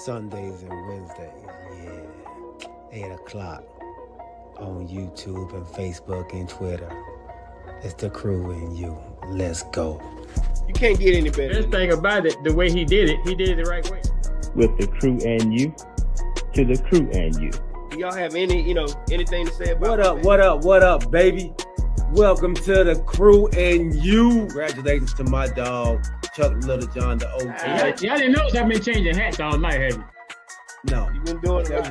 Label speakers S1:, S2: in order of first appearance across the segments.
S1: Sundays and Wednesdays. Yeah. 8 o'clock on YouTube and Facebook and Twitter. It's the crew and you. Let's go.
S2: You can't get any better.
S3: Best thing about it, the way he did it the right way.
S4: With the crew and you, to the crew and you.
S2: Do y'all have anything to say about
S1: What up, baby? Welcome to the crew and you. Congratulations to my dog, Chuck Little John, the OG.
S3: Y'all didn't know I've been changing hats all night, have you?
S1: No.
S2: You been doing that?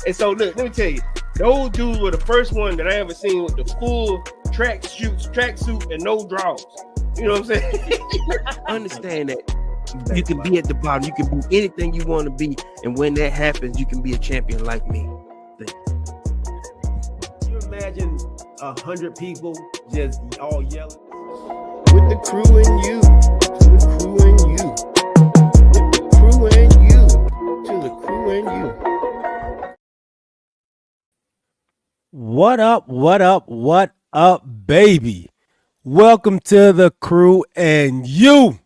S2: And so look, let me tell you, those dudes were the first one that I ever seen with the full tracksuit and no drawers. You know what I'm saying?
S5: Understand that you can be at the bottom, you can be anything you want to be, and when that happens, you can be a champion like me.
S1: Can you imagine 100 people just all yelling?
S2: With the crew and you, to the crew and you. With the crew and you, to the crew and you.
S1: What up, baby? Welcome to the crew and you.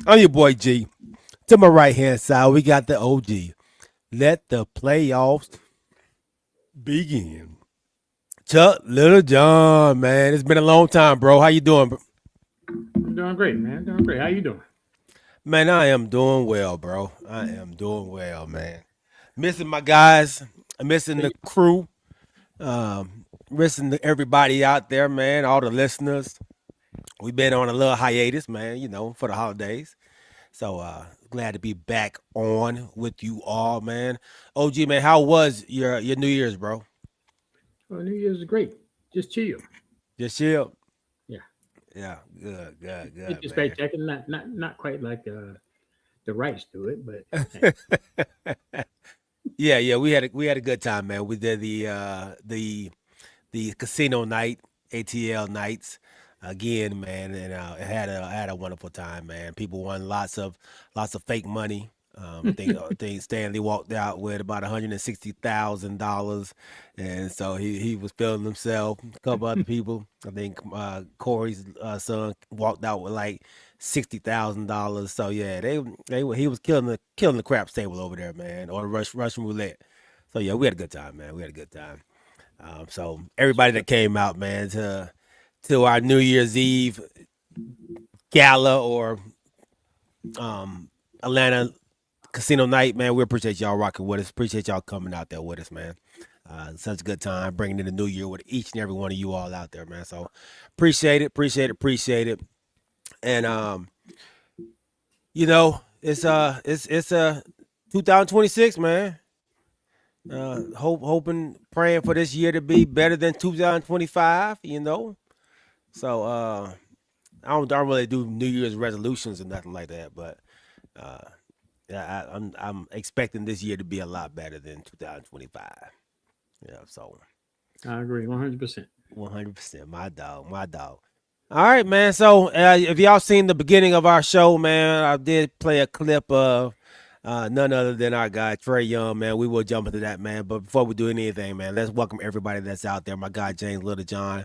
S1: I'm your boy G. To my right hand side, we got the OG. Let the playoffs begin. Chuck Little John, man. It's been a long time, bro. How you doing, bro?
S3: I'm doing great, man. Doing great. How you doing?
S1: Man, I am doing well, bro. I am doing well, man. Missing my guys. Missing the crew. Missing everybody out there, man. All the listeners. We've been on a little hiatus, man, for the holidays. So glad to be back on with you all, man. OG, man, how was your New Year's, bro?
S3: Well, New Year's is great. Just chill.
S1: Just chill.
S3: Yeah.
S1: Yeah, good.
S3: It's just spectacular. Not quite like the rights to it, but hey.
S1: Yeah, we had a good time, man. We did the casino night, ATL nights again, man, and had a wonderful time, man. People won lots of fake money. I think Stanley walked out with about $160,000, and so he was feeling himself. A couple other people, I think Corey's son walked out with like $60,000. So yeah, he was killing the craps table over there, man, or Russian roulette. So yeah, we had a good time, man. We had a good time. So everybody that came out, man, to our New Year's Eve gala or Atlanta casino night, man, we appreciate y'all rocking with us. Appreciate y'all coming out there with us, man. Such a good time bringing in the new year with each and every one of you all out there, man. So appreciate it. And it's 2026, man. Hoping, praying for this year to be better than 2025. So I don't really do New Year's resolutions or nothing like that, but yeah, I'm expecting this year to be a lot better than 2025. Yeah, so
S3: I agree 100%.
S1: 100%, my dog. All right, man. So if y'all seen the beginning of our show, man, I did play a clip of none other than our guy Trae Young, man. We will jump into that, man. But before we do anything, man, let's welcome everybody that's out there. My guy James Little John.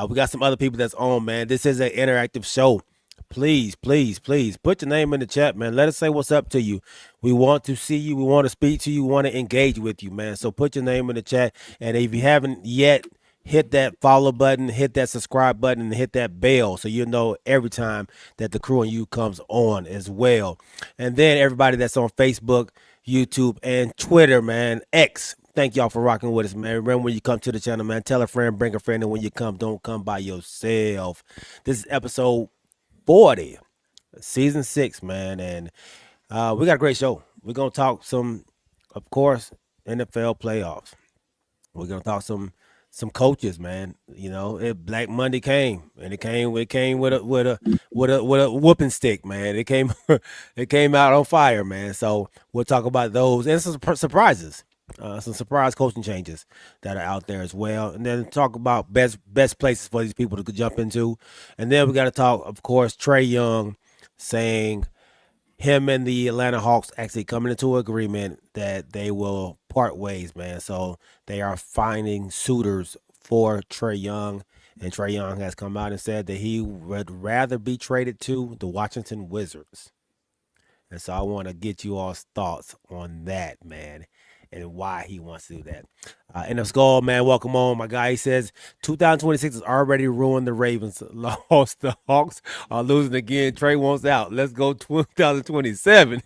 S1: We got some other people that's on, man. This is an interactive show. Please put your name in the chat, man. Let us say what's up to you. We want to see you. We want to speak to you. We want to engage with you, man. So put your name in the chat. And if you haven't yet, hit that follow button, hit that subscribe button, and hit that bell so you know every time that the crew and you comes on as well. And then everybody that's on Facebook, YouTube, and Twitter, man, X. Thank y'all for rocking with us, man. Remember, when you come to the channel, man, tell a friend, bring a friend, and when you come, don't come by yourself. This is episode 40, season 6, man, and we got a great show. We're gonna talk some, of course, NFL playoffs. We're gonna talk some coaches, man. Black Monday came, and it came with a whooping stick, man. It came out on fire, man. So we'll talk about those and some surprises. Some surprise coaching changes that are out there as well, and then talk about best places for these people to jump into, and then we got to talk, of course, Trae Young saying him and the Atlanta Hawks actually coming into agreement that they will part ways, man. So they are finding suitors for Trae Young, and Trae Young has come out and said that he would rather be traded to the Washington Wizards. And so I want to get you all's thoughts on that, man, and why he wants to do that. And Skull, man, welcome on. My guy, he says 2026 has already ruined the Ravens. Lost the Hawks are losing again. Trae wants out. Let's go 2027.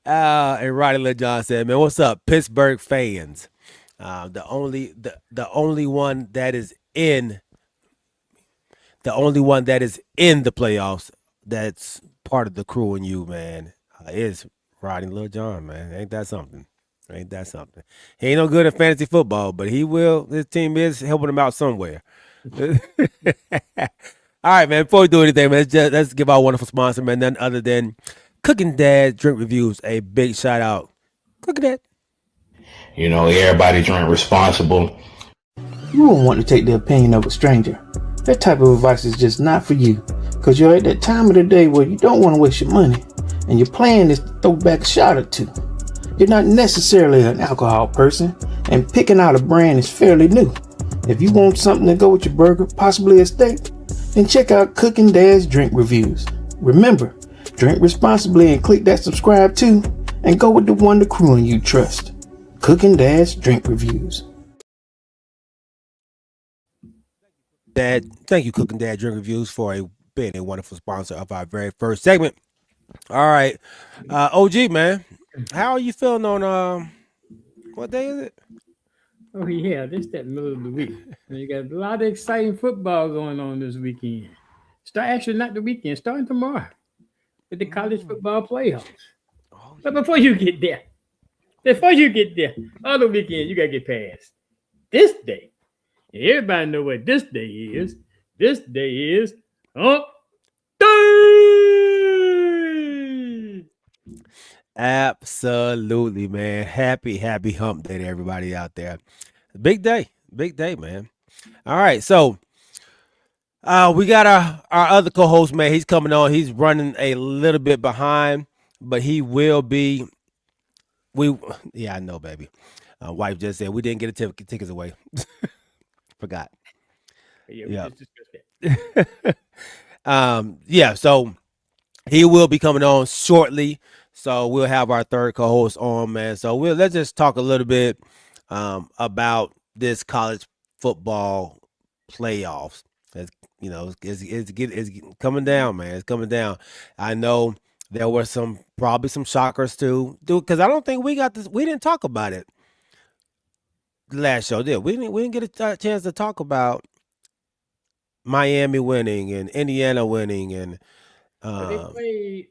S1: And Roddy Lil John said, "Man, what's up, Pittsburgh fans? The only one that is in the playoffs. That's part of the crew and you, man. Is Roddy Lil John, man. Ain't that something? Ain't that something? He ain't no good at fantasy football, but he will. His team is helping him out somewhere." All right, man. Before we do anything, man, let's give our wonderful sponsor, man, none other than Cooking Dad Drink Reviews. A big shout out, Cooking Dad.
S6: You know, everybody drink responsible.
S7: You won't want to take the opinion of a stranger. That type of advice is just not for you, because you're at that time of the day where you don't want to waste your money, and your plan is to throw back a shot or two. You're not necessarily an alcohol person, and picking out a brand is fairly new. If you want something to go with your burger, possibly a steak, then check out Cooking Dad's Drink Reviews. Remember, drink responsibly and click that subscribe too, and go with the one the crew and you trust. Cooking Dad's Drink Reviews.
S1: Dad, thank you, Cooking Dad Drink Reviews, for being a wonderful sponsor of our very first segment. All right, OG, man, how are you feeling on what day is it?
S3: Oh yeah, this that middle of the week. And you got a lot of exciting football going on this weekend. Actually not the weekend, starting tomorrow with the college football playoffs. But before you get there, other weekend you gotta get past this day. Everybody know what this day is. This day is Hump Day.
S1: Absolutely, man. Happy Hump Day to everybody out there. Big day, man. All right, so we got our other co-host, man. He's coming on. He's running a little bit behind, but he will be. I know, baby. Wife just said we didn't get a tickets away. Forgot.
S3: Yeah.
S1: So he will be coming on shortly. So we'll have our third co-host on, man. So let's just talk a little bit about this college football playoffs. It's coming down, man. It's coming down. I know there were probably some shockers too, because I don't think we got this. We didn't talk about it last show, did we? We didn't get a chance to talk about Miami winning and Indiana winning, and
S3: they played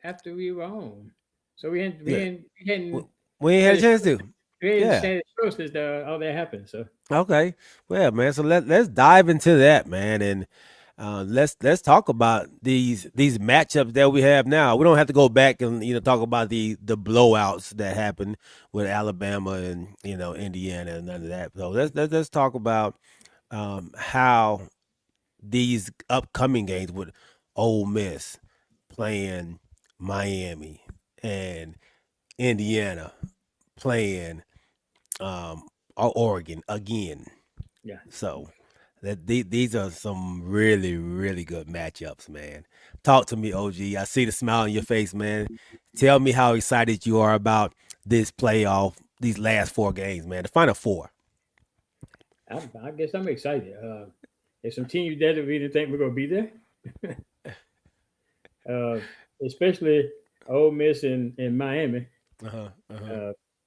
S3: after we were on, so we hadn't
S1: had a chance to.
S3: We hadn't said it first as all that happened. So
S1: okay, well, man, so let's dive into that, man, and let's talk about these matchups that we have now. We don't have to go back and talk about the blowouts that happened with Alabama and Indiana and none of that. So let's talk about how these upcoming games with Ole Miss playing Miami and Indiana playing Oregon again.
S3: Yeah.
S1: So these are some really, really good matchups, man. Talk to me, OG. I see the smile on your face, man. Tell me how excited you are about this playoff, these last 4 games, man. The final 4.
S3: I guess I'm excited. There's some teams that we didn't think we're going to be there. Especially Ole Miss and Miami.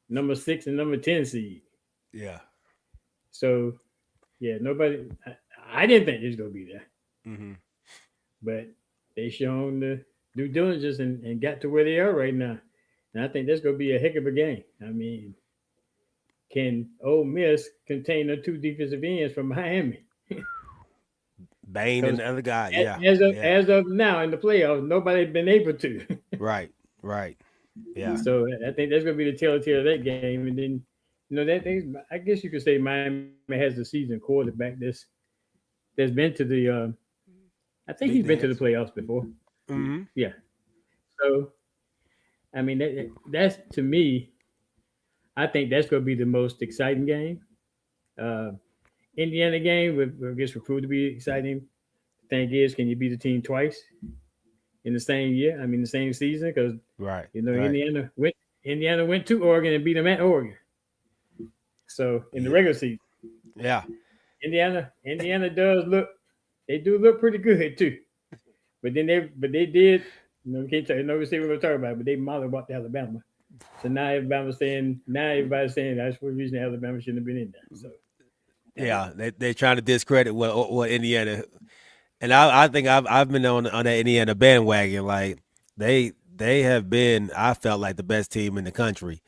S3: Number 6 and number 10 seed.
S1: Yeah.
S3: So, yeah, nobody. I didn't think they was gonna be there, but they shown the due diligence and got to where they are right now. And I think that's gonna be a heck of a game. I mean, can Ole Miss contain the 2 defensive ends from Miami?
S1: Bain and the other guy.
S3: As of now in the playoffs, nobody's been able to.
S1: Right. Yeah.
S3: So I think that's gonna be the telltale of that game, and then. I guess you could say Miami has a seasoned quarterback that's been to the. I think he's been to the playoffs before.
S1: Mm-hmm.
S3: Yeah. So, I mean, that's to me. I think that's going to be the most exciting game. Indiana game, I guess, will prove to be exciting. The thing is, can you beat the team twice? in the same year. I mean, the same season, because
S1: Right.
S3: Indiana went to Oregon and beat them at Oregon. So in the regular season,
S1: Yeah.
S3: Indiana do look pretty good too. But they did. We can't tell. We say we're gonna talk about it, but they modeled about Alabama. So now everybody's saying that's the reason Alabama shouldn't have been in there. So
S1: yeah, they're trying to discredit what Indiana, and I think I've been on that Indiana bandwagon. Like they have been, I felt like the best team in the country,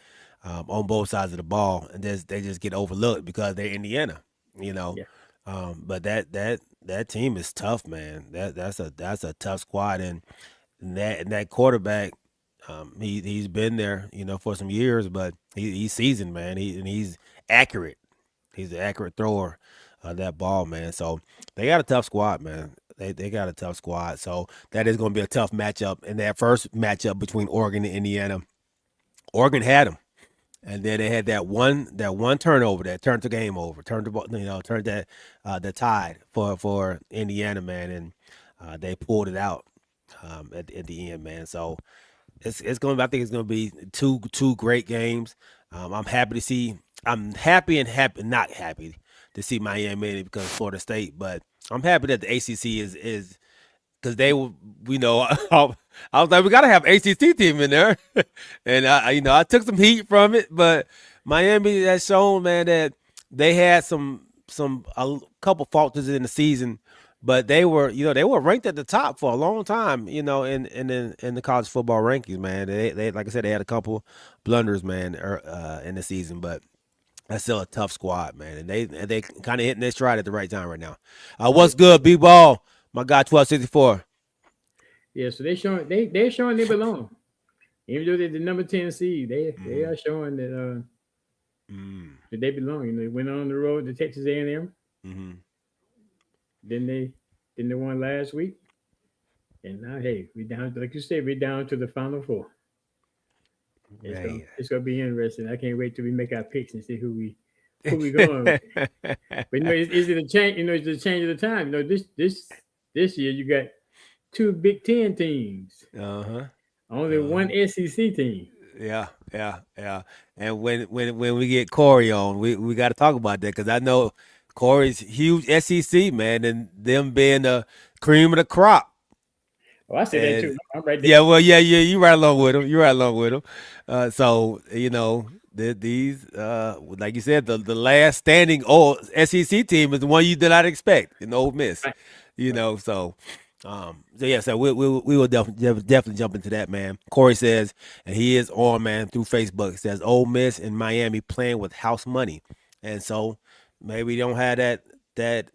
S1: on both sides of the ball, and they just get overlooked because they're Indiana,
S3: Yeah.
S1: But that team is tough, man. That's a tough squad, and that quarterback. He's been there, for some years, but he's seasoned, man. He's accurate. He's an accurate thrower of that ball, man. So they got a tough squad, man. They got a tough squad. So that is going to be a tough matchup. In that first matchup between Oregon and Indiana, Oregon had them, and then they had that one turnover that turned the game over, turned that the tide for Indiana, man, and they pulled it out at the end, man. So. It's going. I think it's going to be two great games. I'm happy to see. I'm happy and not happy to see Miami in it because of Florida State, but I'm happy that the ACC is because they will. I was like, we got to have ACC team in there, and I took some heat from it, but Miami has shown, man, that they had a couple falters in the season. But they were ranked at the top for a long time, in the college football rankings, man. They like I said, they had a couple blunders, man, in the season, but that's still a tough squad, man. And they kind of hitting their stride at the right time right now. What's good, B-Ball? My guy, 1264.
S3: Yeah, so they're showing they belong. Even though they're the number 10 seed, they are showing that that they belong. They went on the road to Texas A&M. Mm-hmm. Then they won last week, and now we down, like you said, we're down to the Final Four. It's gonna be interesting. I can't wait till we make our picks and see who we going with. But is it a change? It's a change of the time. This year you got 2 Big Ten teams. Only one SEC team.
S1: Yeah. And when we get Corey on, we got to talk about that because I know. Corey's huge SEC, man, and them being the cream of the crop.
S3: Oh, I said that too. I'm right there.
S1: Yeah, well, yeah, you right along with him. So these, like you said, the last standing SEC team is the one you did not expect in Ole Miss. Right. So we will definitely jump into that, man. Corey says, and he is on, man, through Facebook. It says Ole Miss and Miami playing with house money, and so. Maybe you don't have that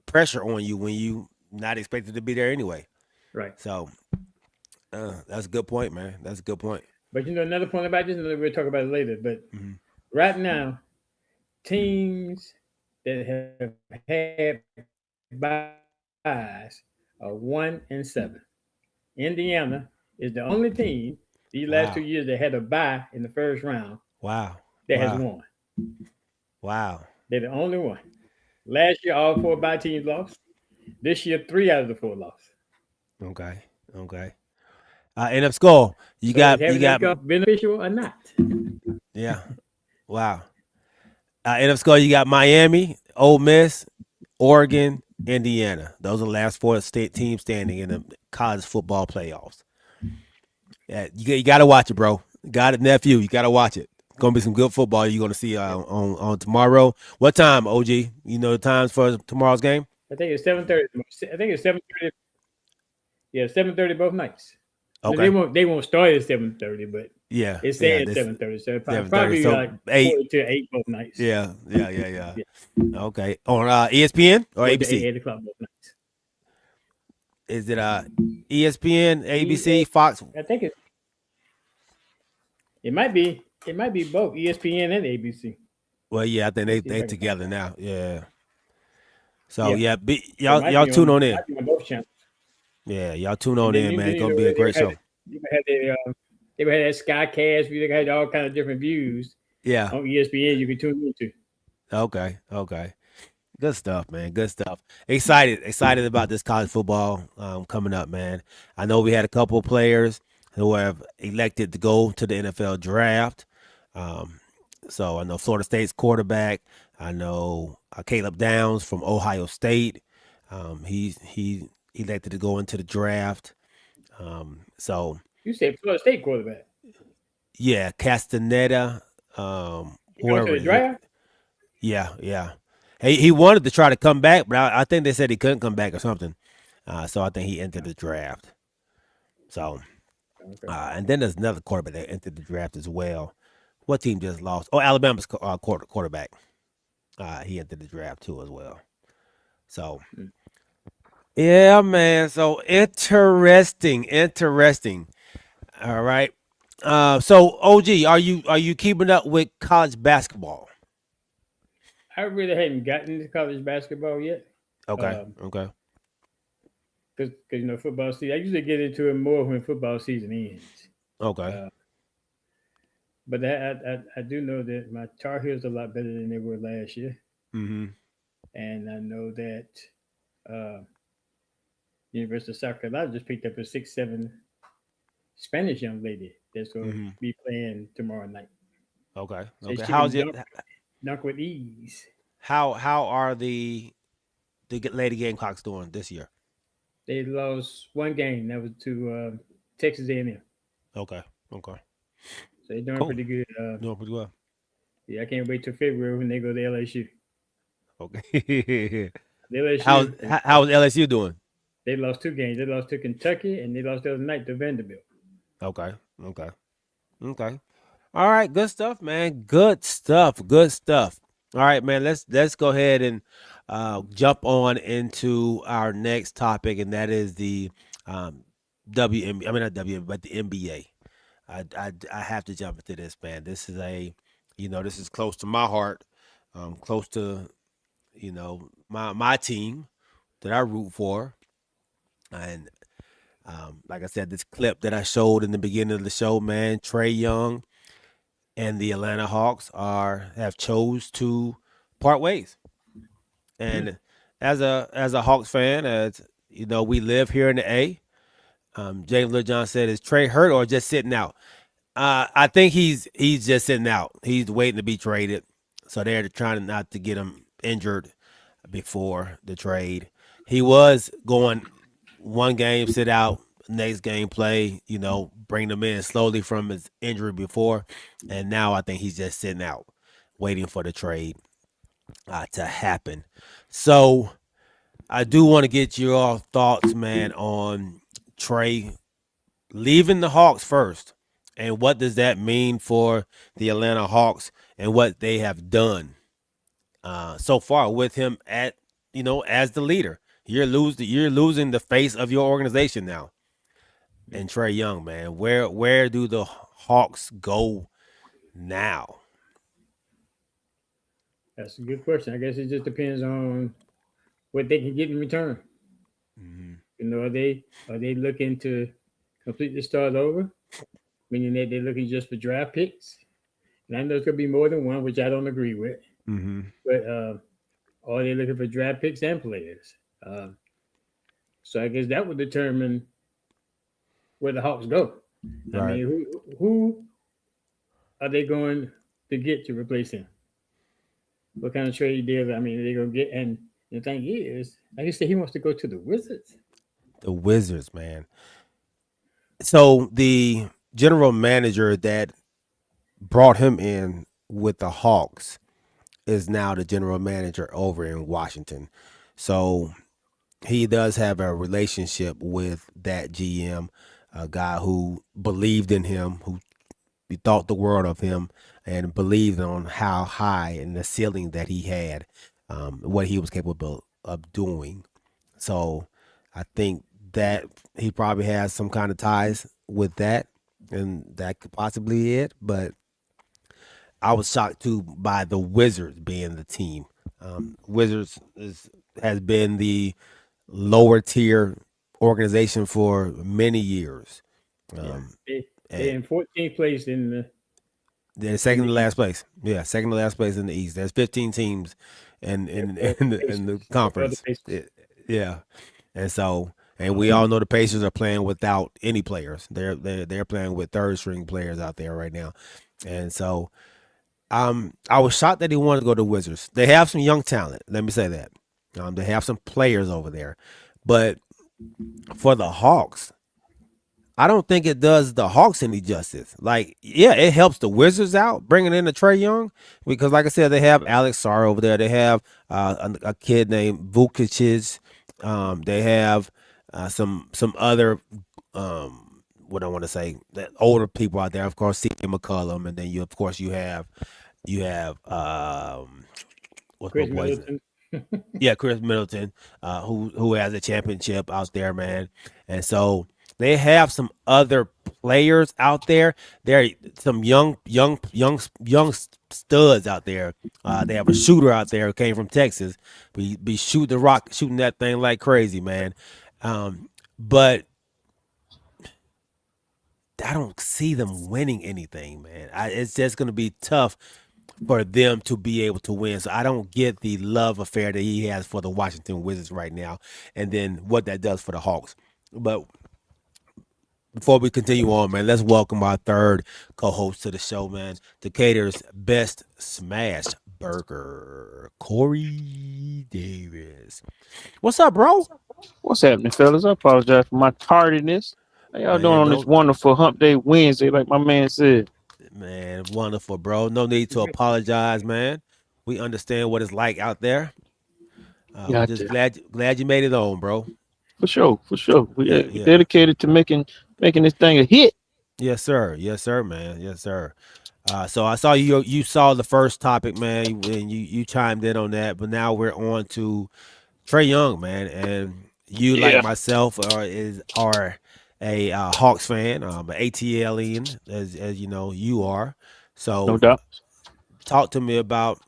S1: pressure on you when you not expected to be there anyway.
S3: Right.
S1: So that's a good point, man. That's a good point.
S3: But another point about this, and we'll talk about it later. But right now, teams that have had byes are 1-7. Indiana is the only team these last 2 years that had a bye in the first round.
S1: Wow.
S3: That has won.
S1: Wow.
S3: They're the only one. Last year, all 4 bye teams lost. This year, 3 out of the 4 lost.
S1: Okay. And up Skull, you got
S3: beneficial or not?
S1: Yeah. Wow. And up Skull, you got Miami, Ole Miss, Oregon, Indiana. Those are the last 4 teams standing in the college football playoffs. Yeah, you got to watch it, bro. Got it, nephew. You got to watch it. Gonna be some good football you're gonna see on tomorrow. What time, OG? You know the times for tomorrow's game?
S3: I think it's 7:30. I think it's 7:30. Yeah, 7:30 both nights.
S1: Okay.
S3: They won't start at 7:30, but it's saying 7:30. So probably like 8 to 8 both nights.
S1: Yeah. Okay. On ESPN or ABC?
S3: 8 o'clock both nights.
S1: Is it ESPN, ABC, Fox?
S3: I think it might be. It might be both ESPN and ABC.
S1: Well, yeah, I think they together now. Yeah. So y'all tune on in.
S3: On both channels.
S1: Yeah, y'all tune on in, man. It's gonna be a great show.
S3: You had they had that Skycast. We had all kind of different views.
S1: Yeah.
S3: On ESPN, you can tune into.
S1: Okay. Good stuff, man. Good stuff. Excited about this college football coming up, man. I know we had a couple of players who have elected to go to the NFL draft. Um, so I know Florida State's quarterback. I know Caleb Downs from Ohio State. He elected to go into the draft. So
S3: You said Florida State quarterback.
S1: yeah, Castaneda,
S3: You going to
S1: whoever.
S3: the draft?
S1: Yeah. He wanted to try to come back, but I think they said he couldn't come back or something. So I think he entered the draft. So,
S3: Okay.
S1: and then there's another quarterback that entered the draft as well. What team just lost? Oh, Alabama's quarterback. He entered the draft too as well. So, yeah, man. So interesting. All right. So OG, are you keeping up with college basketball?
S3: I really hadn't gotten to college basketball yet.
S1: Okay.
S3: Because football season. I usually get into it more when football season ends.
S1: Okay.
S3: But I do know that my Tar Heels are a lot better than they were last year,
S1: Mm-hmm.
S3: and I know that University of South Carolina just picked up a 6'7" Spanish young lady that's going to be playing tomorrow night.
S1: Okay.
S3: So
S1: Okay.
S3: she
S1: How's
S3: can
S1: it?
S3: dunk with ease.
S1: How are the Lady Gamecocks doing this year?
S3: They lost one game. That was to Texas A&M.
S1: Okay.
S3: So they're doing
S1: Cool.
S3: pretty good.
S1: Doing pretty well.
S3: Yeah, I can't wait till February when they go to LSU.
S1: Okay.
S3: LSU,
S1: how's LSU doing?
S3: they lost two games. They lost to Kentucky and they lost the other night to Vanderbilt.
S1: Okay. All right, good stuff, man. Good stuff. All right, man. Let's go ahead and jump on into our next topic, and that is the WNBA. I mean not WNBA, but the NBA. I have to jump into this, man. This is this is close to my heart, close to my team that I root for, and like I said, this clip that I showed in the beginning of the show, man, Trae Young and the Atlanta Hawks have chose to part ways. And as a Hawks fan, as you know, we live here in the A. James LeJohn said, "Is Trae hurt or just sitting out?" I think he's just sitting out. He's waiting to be traded, so they're trying not to get him injured before the trade. He was going one game, sit out, next game play, bring them in slowly from his injury before. And now I think he's just sitting out, waiting for the trade to happen. So I do want to get your thoughts, man, on Trae leaving the Hawks first. And what does that mean for the Atlanta Hawks and what they have done so far with him as the leader? You're losing the face of your organization now. And Trae Young, man, where do the Hawks go now?
S3: That's a good question. I guess it just depends on what they can get in return.
S1: Mm-hmm.
S3: Are they looking to completely start over, meaning that they're looking just for draft picks? And I know it's gonna be more than one, which I don't agree with.
S1: Mm-hmm.
S3: But are they looking for draft picks and players? So I guess that would determine where the Hawks go.
S1: Right.
S3: I mean, who are they going to get to replace him? What kind of trade deal? I mean, they're gonna get. And the thing is, like you said, he wants to go to the Wizards.
S1: The Wizards, man. So the general manager that brought him in with the Hawks is now the general manager over in Washington. So he does have a relationship with that GM, a guy who believed in him, who thought the world of him, and believed on how high and the ceiling that he had, what he was capable of doing. So I think that he probably has some kind of ties with that, and that could possibly be it. But I was shocked too by the Wizards being the team. Wizards has been the lower tier organization for many years.
S3: They're in 14th place in
S1: they're second to last place. Yeah, second to last place in the East. There's 15 teams the conference.
S3: Pacers.
S1: Yeah, and we all know the Pacers are playing without any players. They're playing with third string players out there right now, and so I was shocked that he wanted to go to Wizards. They have some young talent. Let me say that. They have some players over there, but for the Hawks, I don't think it does the Hawks any justice. Like, yeah, it helps the Wizards out bringing in the Trae Young because, like I said, they have Alex Sarr over there. They have a kid named Vukic. They have some other what I want to say that older people out there. Of course, C.J. McCollum, and then you have what's
S3: Chris
S1: my boy's
S3: Middleton.
S1: yeah, Chris Middleton, who has a championship out there, man. And so they have some other players out there. There are some young studs out there. They have a shooter out there who came from Texas. Be shooting that thing like crazy, man. But I don't see them winning anything, man. It's just going to be tough for them to be able to win. So I don't get the love affair that he has for the Washington Wizards right now, and then what that does for the Hawks. But before we continue on, man, let's welcome our third co-host to the show, man, Decatur's best smash burger, Corey Davis. What's up, bro?
S5: What's happening, fellas? I apologize for my tardiness. How y'all doing on this wonderful Hump Day Wednesday, like my man said?
S1: Man, wonderful, bro. No need to apologize, man. We understand what it's like out there. We're just glad you made it on, bro.
S5: For sure. We're dedicated to making this thing a hit.
S1: Yes, sir, man. Yes, sir. So I saw you saw the first topic, man, and you chimed in on that. But now we're on to Trae Young, man, and you like myself are a Hawks fan, an ATLian, as you know you are. So
S5: no doubt.
S1: Talk to me about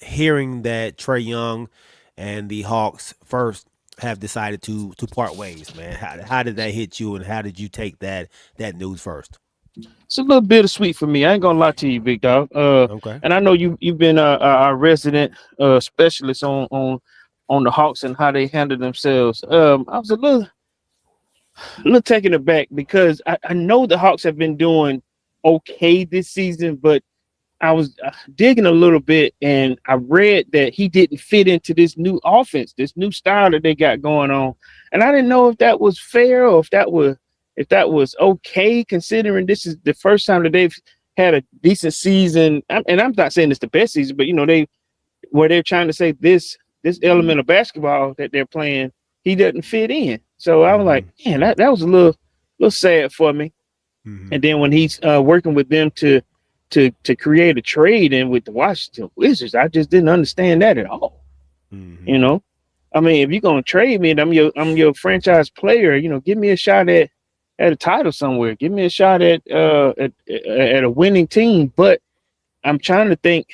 S1: hearing that Trae Young and the Hawks first have decided to part ways, man. How did that hit you, and how did you take that news first?
S5: It's a little bittersweet for me. I ain't gonna lie to you, big dog.
S1: Okay.
S5: And I know you've been our resident specialist on the Hawks and how they handle themselves. I was a little taken aback because I know the Hawks have been doing okay this season, but I was digging a little bit and I read that he didn't fit into this new offense, this new style that they got going on. And I didn't know if that was fair or if that was okay, considering this is the first time that they've had a decent season. And I'm not saying it's the best season, but they're trying to say this element of basketball that they're playing, he doesn't fit in. So I was like, man, that was a little sad for me. Mm-hmm. And then when he's working with them to create a trade in with the Washington Wizards, I just didn't understand that at all. Mm-hmm. I mean, if you're gonna trade me and I'm your franchise player, give me a shot at a title somewhere. Give me a shot at a winning team. But I'm trying to think,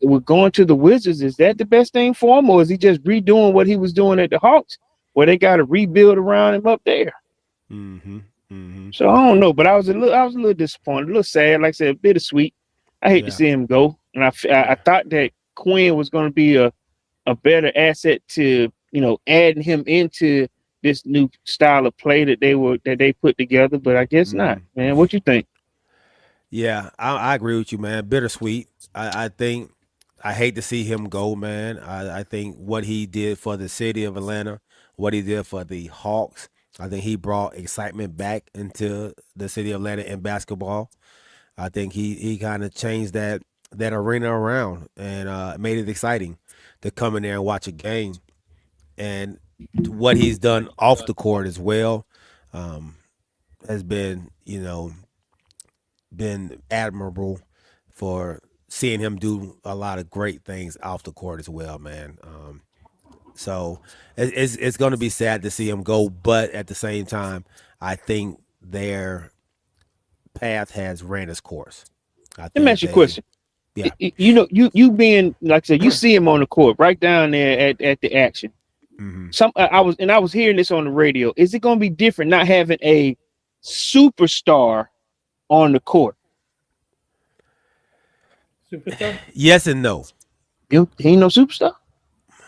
S5: with going to the Wizards, is that the best thing for him, or is he just redoing what he was doing at the Hawks, where they got to rebuild around him up there? Mm-hmm. Mm-hmm. So I don't know, but I was a little disappointed, a little sad. Like I said, bittersweet. I hate to see him go, and I thought that Quinn was going to be a better asset to adding him into this new style of play that they put together, but I guess not. Man, what you think?
S1: Yeah, I agree with you, man. Bittersweet. I think I hate to see him go, man. I think what he did for the city of Atlanta, what he did for the Hawks, I think he brought excitement back into the city of Atlanta in basketball. I think he kind of changed that arena around and made it exciting to come in there and watch a game. And what he's done off the court as well has been, been admirable for seeing him do a lot of great things off the court as well, man. So it's going to be sad to see him go, but at the same time, I think their path has ran its course.
S5: Let me ask you a question. Yeah, you being, like I said, you see him on the court right down there at the action. Mm-hmm. I was hearing this on the radio. Is it going to be different not having a superstar on the court?
S3: Superstar?
S1: Yes and no.
S5: He ain't no superstar.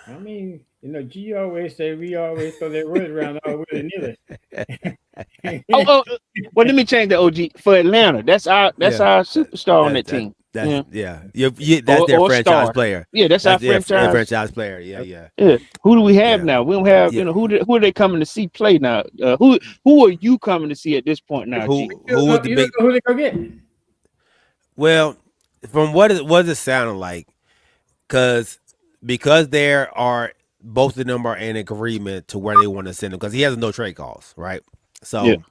S3: I mean, G always say we always throw that word around all willy nilly.
S5: Well, let me change the OG for Atlanta. That's our
S1: Yeah,
S5: superstar on
S1: that
S5: that
S1: that
S5: team.
S1: that's
S5: Yeah,
S1: that's their
S5: or
S1: franchise
S5: star.
S1: player.
S5: Yeah, that's our
S1: That's their
S5: franchise.
S1: franchise player. Yeah, yeah,
S5: Yeah. Who do we have
S1: yeah,
S5: now? We don't have.
S1: yeah.
S5: Who are they coming to see play now? Who are you coming to see at this point now, G?
S1: Who was the
S3: You don't
S1: big?
S3: know who they go get.
S1: Well, from what it sounded like, because there are both of them are in agreement to where they want to send him because he has no trade calls, right?
S5: Yeah.
S1: So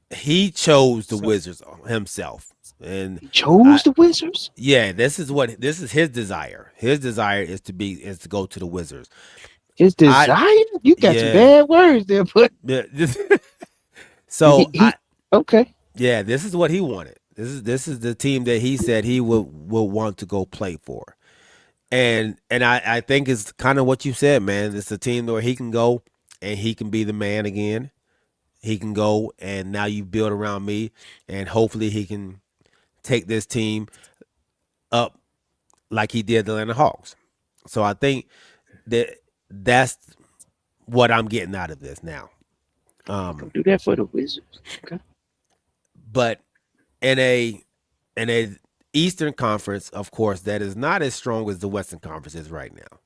S1: he chose the Wizards himself, and
S5: He chose the Wizards.
S1: yeah, this is his desire. His desire is to go to the Wizards.
S5: His desire. You got some bad words there, but
S1: Yeah, so
S5: okay.
S1: yeah, this is what he wanted. This is the team that he said he will want to go play for. And I think it's kind of what you said, man. It's a team where he can go and he can be the man again. He can go and now you build around me, and hopefully he can take this team up like he did the Atlanta Hawks. So I think that's what I'm getting out of this now.
S5: Do that for the Wizards. Okay.
S1: But in a Eastern Conference, of course, that is not as strong as the Western Conference is right now.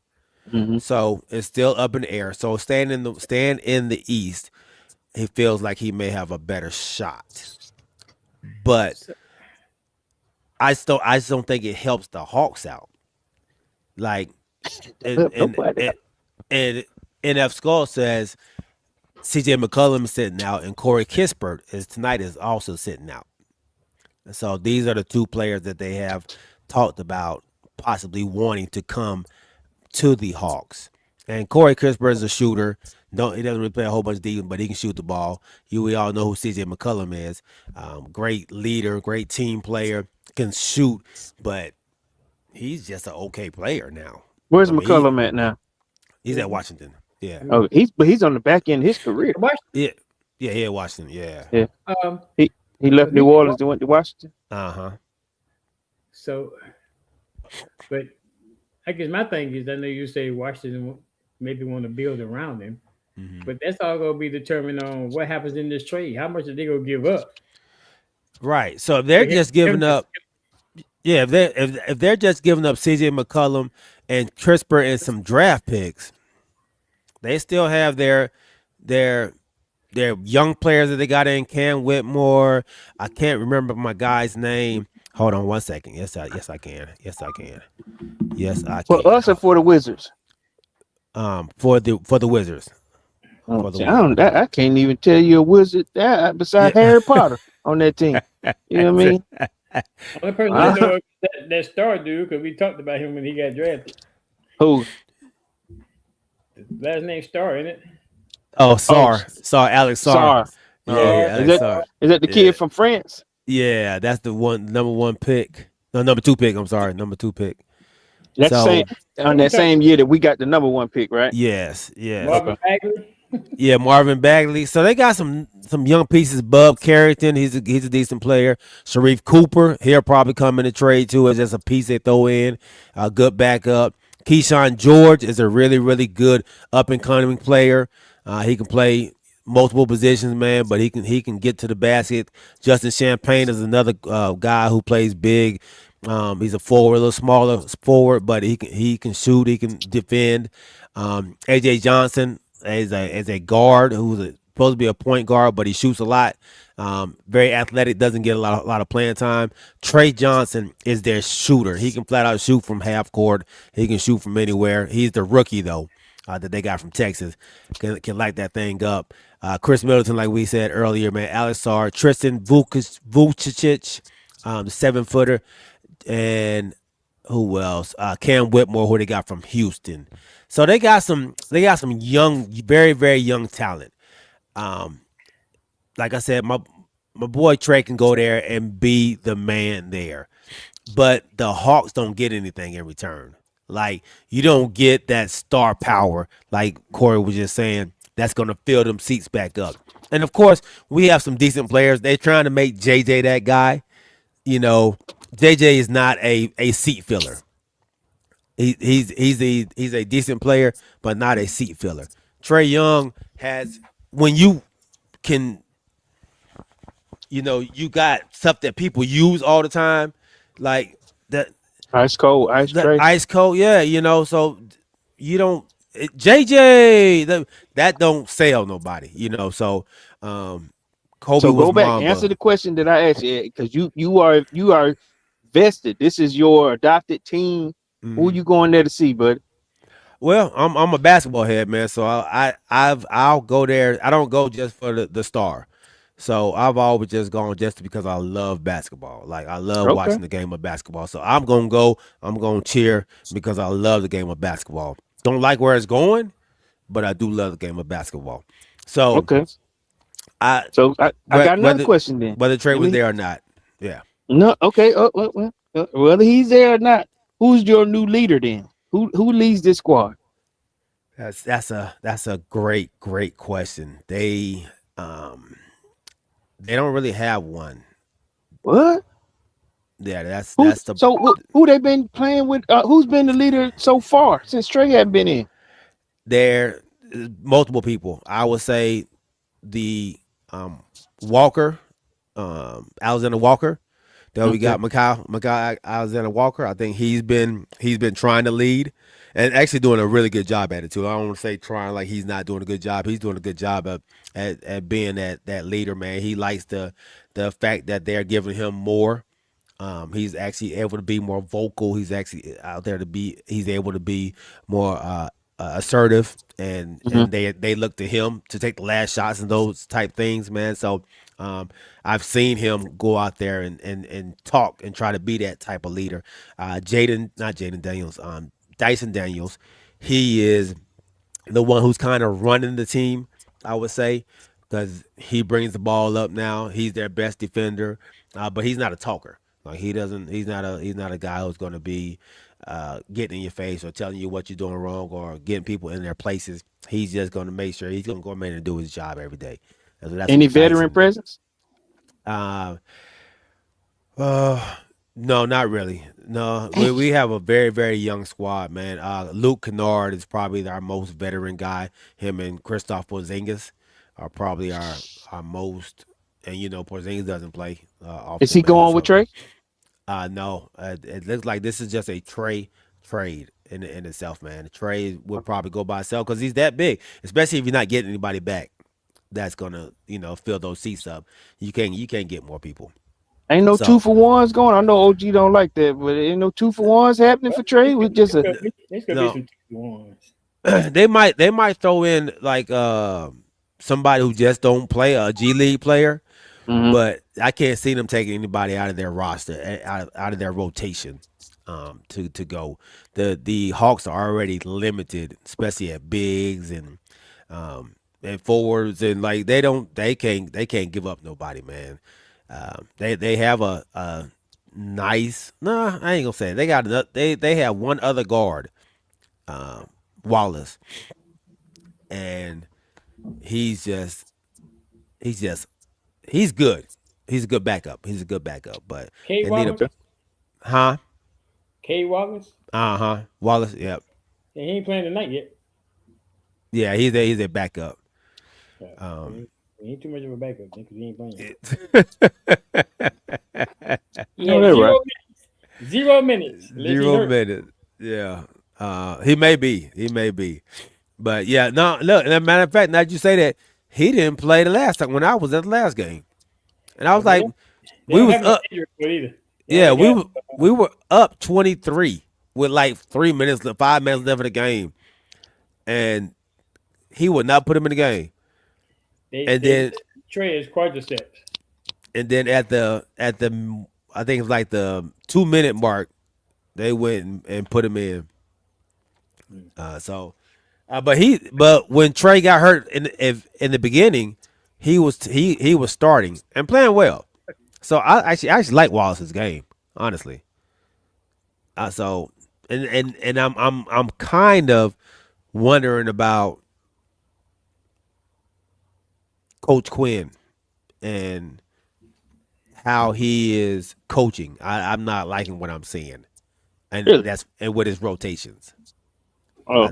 S5: Mm-hmm.
S1: So it's still up in the air. So staying in the East, he feels like he may have a better shot. But I just don't think it helps the Hawks out. Like and NF Skull says CJ McCollum is sitting out and Corey Kispert is also sitting out. So these are the two players that they have talked about possibly wanting to come to the Hawks. And Corey Kispert is a shooter. He doesn't really play a whole bunch of defense, but he can shoot the ball. We all know who CJ McCollum is. Great leader, great team player, can shoot, but he's just an okay player now.
S5: Where's McCollum at now?
S1: He's at Washington. Yeah.
S5: Oh, he's on the back end of his career.
S1: Yeah. Yeah, he at Washington. Yeah.
S5: Yeah. He left New Orleans and went to Washington.
S1: Uh-huh.
S3: So, but I guess my thing is, I know you say Washington maybe want to build around him, but that's all going to be determined on what happens in this trade. How much are they going to give up?
S1: Right. So if they're just giving up, yeah, if they're just giving up CJ McCollum and Crisper and some draft picks, they still have their young players that they got in. Cam Whitmore. I can't remember my guy's name. Hold on one second. Yes, I can. Yes, I can.
S5: For us or for the Wizards?
S1: For the Wizards.
S5: I can't even tell you a Wizard besides Harry Potter on that team. You know what I mean?
S3: Only person I know is that Star dude, because we talked about him when he got drafted.
S5: Who?
S3: Last name Star, isn't it?
S1: Oh, Alex Sarr. Yeah,
S5: is that the kid from France?
S1: Yeah, that's the number 1 pick. No, number 2 pick. I'm sorry, number 2 pick.
S5: That's that same year that we got the number 1 pick, right?
S1: Yes.
S3: Marvin Bagley.
S1: Yeah, Marvin Bagley. So they got some young pieces. Bub Carrington, he's a decent player. Sharif Cooper, he'll probably come in the trade too as just a piece they throw in. A good backup. Keyshawn George is a really, really good up and coming player. He can play multiple positions, man, but he can get to the basket. Justin Champagne is another guy who plays big. He's a forward, a little smaller forward, but he can shoot, he can defend. AJ Johnson is a guard who's supposed to be a point guard, but he shoots a lot. Very athletic, doesn't get a lot of playing time. Trae Johnson is their shooter. He can flat out shoot from half court. He can shoot from anywhere. He's the rookie though. That they got from Texas, can light that thing up. Chris Middleton, like we said earlier, man. Alex Sarr, Tristan Vukicic, the 7-footer, and who else? Cam Whitmore, who they got from Houston. So they got some young, very, very young talent. Like I said, my boy Trae can go there and be the man there, but the Hawks don't get anything in return. Like, you don't get that star power, like Corey was just saying, that's going to fill them seats back up. And, of course, we have some decent players. They're trying to make JJ that guy. You know, JJ is not a seat filler. He's a decent player, but not a seat filler. Trae Young has when you can, you got stuff that people use all the time, like that
S5: Ice cold, ice
S1: the
S5: tray.
S1: ice cold, yeah, so you don't JJ that don't sell nobody, so um Kobe
S5: So
S1: was
S5: go back, answer
S1: Mamba.
S5: the question that I asked you, because you are vested. This is your adopted team. Who
S1: Mhm.
S5: you going there to see, bud?
S1: Well, I'm a basketball head, man, so I'll go there. I don't go just for the star. So I've always just gone just because I love basketball. Like I love
S5: Okay.
S1: watching the game of basketball. So I'm gonna go. I'm gonna cheer because I love the game of basketball. Don't like where it's going, but I do love the game of basketball. So
S5: Okay.
S1: I
S5: So I got another
S1: whether
S5: question then.
S1: whether Trey
S5: Let
S1: was
S5: me
S1: there or not, yeah,
S5: no. Okay. Whether he's there or not, who's your new leader then? Who leads this squad?
S1: that's a great question. Um they don't really have one.
S5: What?
S1: Yeah, that's
S5: Who?
S1: that's the
S5: So who they been playing with? Who's been the leader so far since Trey had been in?
S1: there multiple people. I would say the Walker, Alexander Walker. Then we
S5: Okay.
S1: got Mikhail Alexander Walker. I think he's been trying to lead and actually doing a really good job at it too. I don't want to say trying like he's not doing a good job. He's doing a good job at being that leader, man. He likes the fact that they're giving him more. He's actually able to be more vocal. He's actually out there to be. He's able to be more assertive, and
S5: Mhm.
S1: and they look to him to take the last shots and those type things, man. So I've seen him go out there and talk and try to be that type of leader. Not Jaden Daniels, Dyson Daniels. He is the one who's kind of running the team, I would say, because he brings the ball up now. He's their best defender, but he's not a talker. Like he doesn't. He's not a guy who's going to be getting in your face or telling you what you're doing wrong or getting people in their places. He's just going to make sure he's going to go in and do his job every day. And so that's
S5: Any
S1: what
S5: veteran
S1: Dyson.
S5: presence?
S1: Uh, uh, no, not really. No,
S5: Damn.
S1: we have a very, very young squad, man. Luke Kennard is probably our most veteran guy. Him and Christoph Porzingis are probably our most. And Porzingis doesn't play
S5: Is
S1: often,
S5: he
S1: man.
S5: going with
S1: So
S5: Trey?
S1: no, it looks like this is just a trade in itself, man. The trade would probably go by itself because he's that big, especially if you're not getting anybody back. That's gonna fill those seats up. You can't get more people.
S5: Ain't no two
S1: So
S5: for ones going. I know OG don't like that, but ain't no two for ones happening for Trey. We just a
S3: This could be
S1: no,
S3: some 2-1s.
S1: they might throw in like somebody who just don't play a G League player,
S5: Mhm.
S1: but I can't see them taking anybody out of their roster, out of their rotation, to go. The Hawks are already limited, especially at bigs and forwards, and like they can't give up nobody, man. They have a nice. Nah, I ain't gonna say it. They got they have one other guard, um, Wallace, and he's just he's just he's good. He's a good backup. He's a good backup, but
S3: K
S1: they need a
S3: Wallace?
S1: huh.
S3: K Wallace?
S1: Wallace. Yep.
S3: Yeah, he ain't playing tonight yet.
S1: Yeah, he's a backup.
S3: Yeah,
S1: Um,
S3: he ain't too much of a backup because he ain't playing. He
S5: No,
S3: had
S5: they're right.
S3: 0 minutes. Unless he
S1: 0
S3: hurt.
S1: minutes. Yeah. He may be. He may be. But yeah, no. Look, as a matter of fact, now that you say that, he didn't play the last time when I was at the last game, and I was
S3: Well, they
S1: like,
S3: don't, they
S1: we
S3: don't
S1: was
S3: have no
S1: up.
S3: injury report either. They
S1: Yeah,
S3: only
S1: we
S3: got
S1: were we were up 23 with like 5 minutes left of the game, and he would not put him in the game. And
S3: they
S1: then
S3: said Trae is quadriceps.
S1: at the I think it's like the 2 minute mark, they went and put him in. But when Trey got hurt in the beginning, he was starting and playing well. So I actually like Wallace's game, honestly. So and I'm kind of wondering about Coach Quinn and how he is coaching. I'm not liking what I'm seeing. and
S5: Really?
S1: with his rotations.
S5: Oh,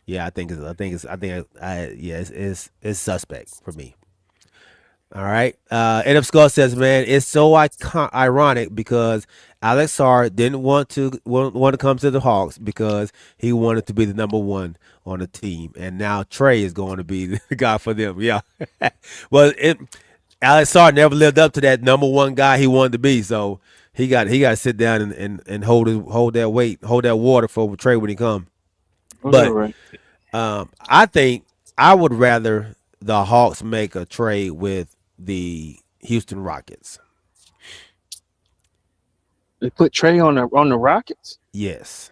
S1: Yeah, it's suspect for me. All right. Edip Skull says, man, it's so ironic because Alex Sarr didn't want to come to the Hawks because he wanted to be the number one on the team, and now Trae is going to be the guy for them. Yeah. Well, Alex Sarr never lived up to that number one guy he wanted to be, so he got to sit down and hold that weight, hold that water for Trae when he come. But
S5: right.
S1: I think I would rather the Hawks make a trade with the Houston Rockets.
S5: They put Trae on the Rockets.
S1: Yes.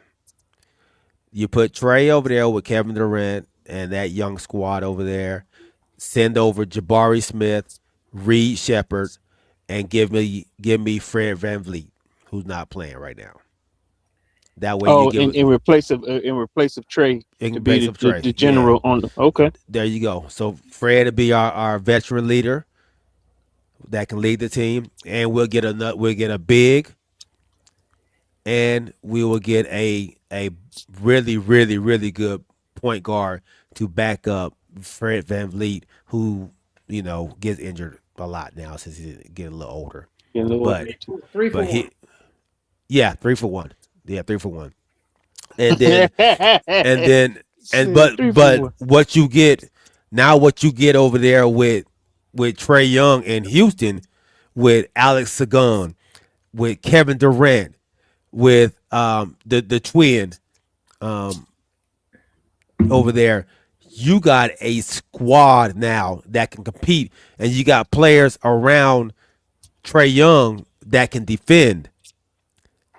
S1: You put Trae over there with Kevin Durant and that young squad over there. Send over Jabari Smith, Reed Shepard, and give me Fred VanVleet, who's not playing right now. That way,
S5: in replace of Trae to be the general on the. Okay,
S1: there you go. So Fred will be our veteran leader that can lead the team, and we'll get a big, and we will get a really, really, really good point guard to back up Fred VanVleet, who gets injured a lot now since he's getting a little older. But
S3: 3 for 1.
S1: 3 for 1. Yeah, 3 for 1. And then but what you get over there with Trae Young in Houston, with Alex Sagan, with Kevin Durant, with the twin over there, you got a squad now that can compete, and you got players around Trae Young that can defend,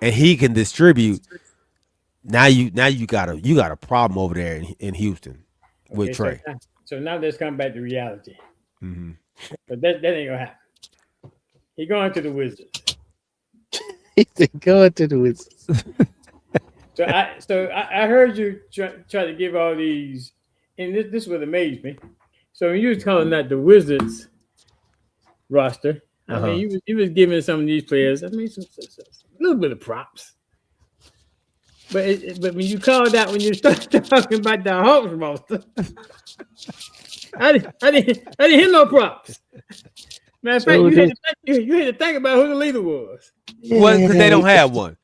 S1: and he can distribute. Now you got a problem over there in Houston with Trae.
S3: So now let's come back to reality.
S1: Mm-hmm.
S3: But that ain't gonna happen. He going to the Wizards.
S5: He's going to the Wizards.
S3: So I heard you try to give all these, and this would amaze me. So when you was calling that the Wizards roster, I mean, he was giving some of these players, I mean, some a little bit of props. But when you call that, when you start talking about the Hawks roster, I didn't hear no props. Matter of fact, you had to think about who the leader was.
S1: Well, because they don't have one.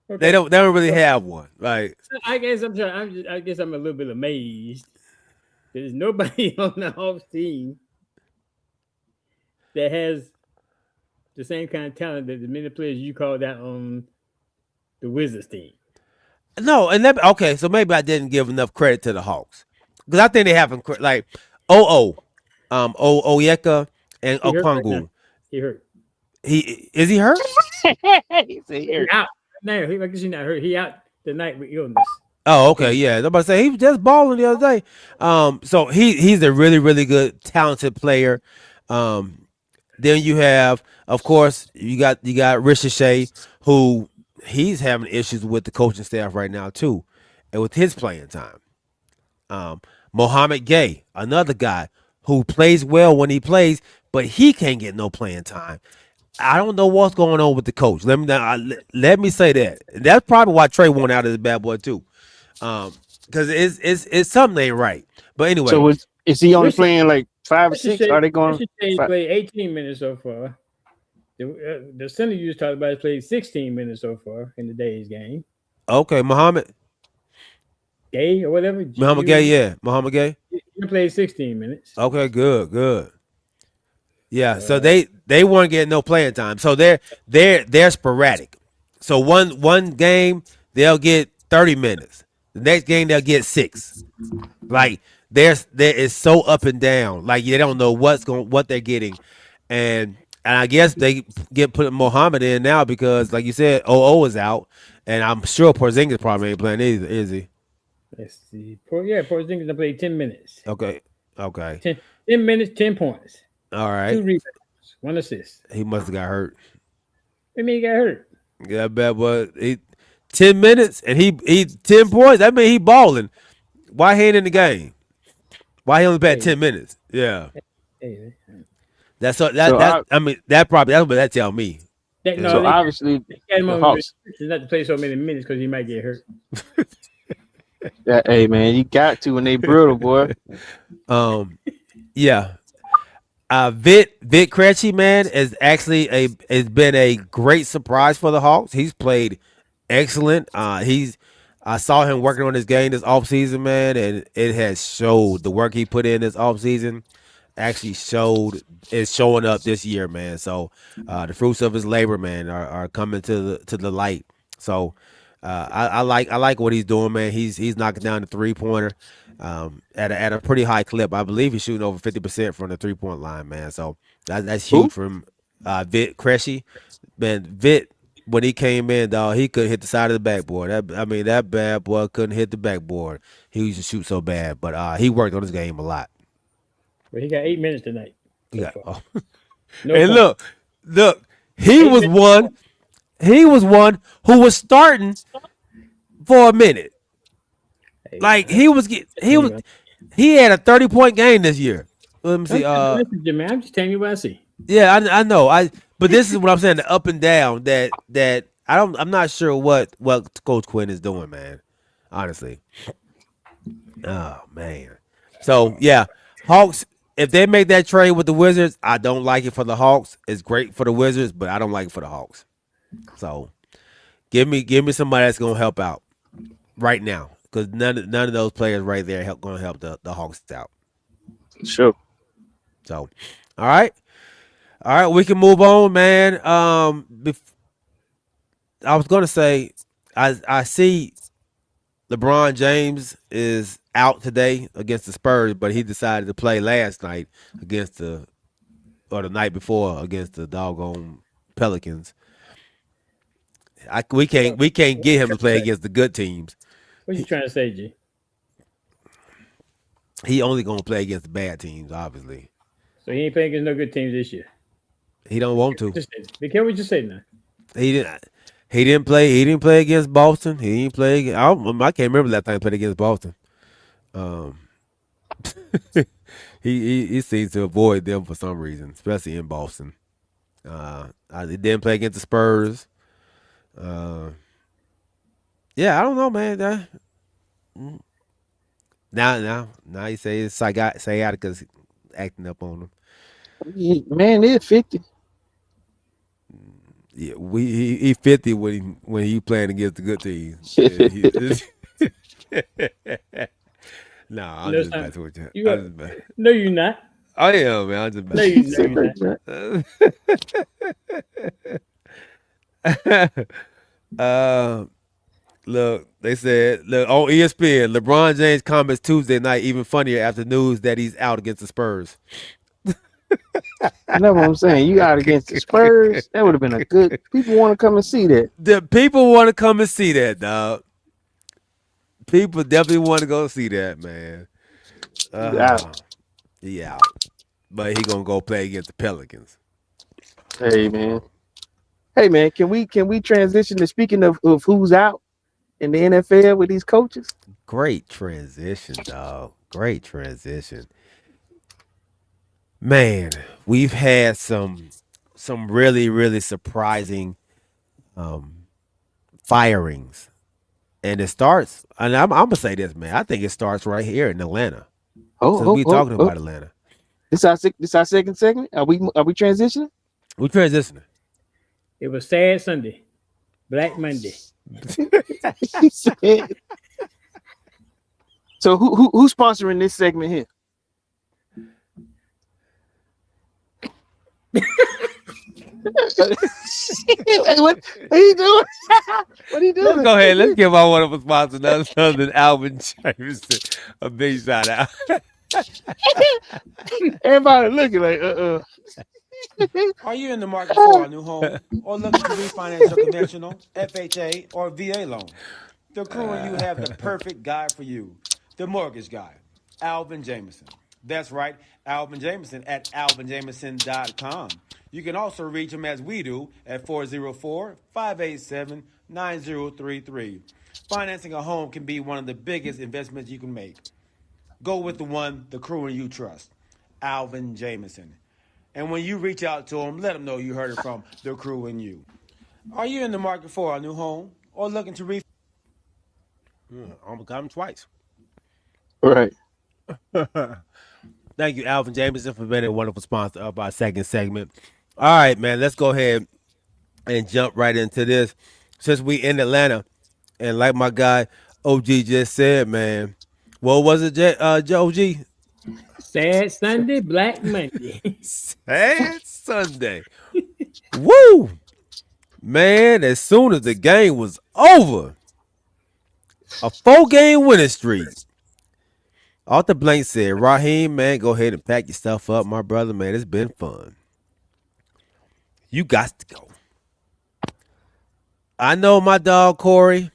S1: Okay. They don't really have one. Right.
S3: I guess I'm a little bit amazed. There's nobody on the Hawks team that has the same kind of talent that the many players you called out on the Wizards team.
S1: No, and okay, so maybe I didn't give enough credit to the Hawks because I think they have like Oyeka and Okongwu.
S3: He hurt.
S1: Is he hurt?
S3: He's out. No, I guess he's not hurt. He out tonight with illness.
S1: Oh, okay, yeah. Nobody say he was just balling the other day. So he's a really, really good, talented player. Then you have, of course, you got Ricochet, who he's having issues with the coaching staff right now too, and with his playing time. Mohamed Gay, another guy who plays well when he plays, but he can't get no playing time. I don't know what's going on with the coach. Let me say that. That's probably why Trae went out of this bad boy too, because it's something ain't right. But anyway,
S5: so is he only playing like 5 or 6? Are they going?
S3: He played 18 minutes so far. The center you just talked about has played 16 minutes so far in the day's game.
S1: Okay, Mohamed
S3: Gay or whatever.
S1: Mohamed Gay, yeah, Mohamed Gay.
S3: He played 16 minutes.
S1: Okay, good. Yeah, so they weren't getting no playing time. So they're sporadic. So one game they'll get 30 minutes. The next game they'll get 6. Like there is so up and down. Like they don't know what they're getting, and I guess they put Mohamed in now because, like you said, OO is out, and I'm sure Porzingis probably ain't playing either, is he?
S3: Let's see. Porzingis played 10 minutes.
S1: Okay.
S3: 10 minutes, 10 points.
S1: All right.
S3: 2 rebounds, 1 assist.
S1: He must have got hurt.
S3: I mean, he got hurt.
S1: Yeah, bad boy. 10 minutes and he 10 points. That mean he balling. Why he ain't in the game? Why he only played 10 minutes? Yeah. That's what that tell me.
S3: No, they
S5: obviously
S3: got him
S5: the
S3: on
S5: Hawks.
S3: restrictions not to play so many minutes because he might get hurt.
S5: Hey man, you got to when they brutal, boy.
S1: Yeah. Vit Krejci, man, is actually has been a great surprise for the Hawks. He's played excellent. I saw him working on his game this offseason, man, and it has showed. The work he put in this offseason actually showed. It's showing up this year, man. So the fruits of his labor, man, are coming to the light. So I like what he's doing, man. He's knocking down the 3-pointer at a pretty high clip. I believe he's shooting over 50% from the 3-point line, man. So that's huge
S5: Who?
S1: from Vit Krejci. Man, Vit, when he came in, dog, he couldn't hit the side of the backboard. That bad boy couldn't hit the backboard. He used to shoot so bad, but he worked on his game a lot.
S3: But he got 8 minutes tonight.
S1: He got,
S3: No
S1: and
S3: point.
S1: look, he was one who was starting for a minute.
S3: Hey,
S1: Like he had a 30-point game this year. Let me see.
S3: man, I'm just telling you what I see.
S1: Yeah, I know. But this is what I'm saying, the up and down that I'm not sure what Coach Quinn is doing, man. Honestly. Oh man. So yeah, Hawks, if they make that trade with the Wizards, I don't like it for the Hawks. It's great for the Wizards, but I don't like it for the Hawks. So give me somebody that's gonna help out right now. Because none of those players right there going to help the Hawks out.
S5: Sure.
S1: So, all right, we can move on, man. I was going to say, I see LeBron James is out today against the Spurs, but he decided to play last night the night before against the doggone Pelicans. We can't get him to play against the good teams.
S3: What you trying to say, G?
S1: He only gonna play against the bad teams, obviously.
S3: So he ain't playing against no good teams this year.
S1: He don't want to.
S3: Be careful what you say now. He
S1: didn't play. He didn't play against Boston. He didn't play. I can't remember that time he played against Boston. He seems to avoid them for some reason, especially in Boston. He didn't play against the Spurs. Yeah, I don't know, man. Now you say it's sciatica's acting up on him.
S5: Man, they're 50.
S1: Yeah, he 50 when he playing against the good teams. No, I'm just messing with you.
S3: No, you're not.
S1: I am, man. I'm just
S3: No, you're
S1: not. Look, they said, on ESPN, LeBron James comments Tuesday night even funnier after news that he's out against the Spurs.
S5: I know what I'm saying. You out against the Spurs, that would have been a good. People want to come and see that.
S1: The people want to come and see that, dog. People definitely want to go see that, man. Yeah, but he gonna go play against the Pelicans.
S5: Hey man, can we transition to speaking of who's out in the NFL with these coaches?
S1: Great transition, dog. Great transition. Man, we've had some really, really surprising firings. And it starts, and I'm gonna say this, man. I think it starts right here in Atlanta. We're talking about Atlanta.
S5: This our second segment. Are we transitioning?
S1: We're transitioning.
S3: It was Sad Sunday, Black Monday.
S5: So who's sponsoring this segment here? What are you doing? What are you doing?
S1: Let's go ahead. Let's give our one of our sponsors another than Alvin Jameson a big shout out.
S5: Everybody looking like
S8: Are you in the market for a new home or looking to refinance your conventional, FHA, or VA loan? The Crew and You have the perfect guy for you, the mortgage guy, Alvin Jameson. That's right, Alvin Jameson at alvinjameson.com. You can also reach him as we do at 404-587-9033. Financing a home can be one of the biggest investments you can make. Go with the one the Crew and You trust, Alvin Jameson. And when you reach out to him, let him know you heard it from the Crew and You. Are you in the market for a new home or looking to refinance?
S1: Almost got him twice.
S5: Right.
S1: Thank you, Alvin Jameson, for being a wonderful sponsor of our second segment. All right, man, let's go ahead and jump right into this. Since we in Atlanta, and like my guy OG just said, man, what was it, OG?
S3: Sad Sunday, Black Monday.
S1: Sad Sunday. Woo! Man, as soon as the game was over, a 4-game winning streak. Arthur Blank said, Raheem, man, go ahead and pack your stuff up, my brother, man. It's been fun. You got to go. I know my dog Corey,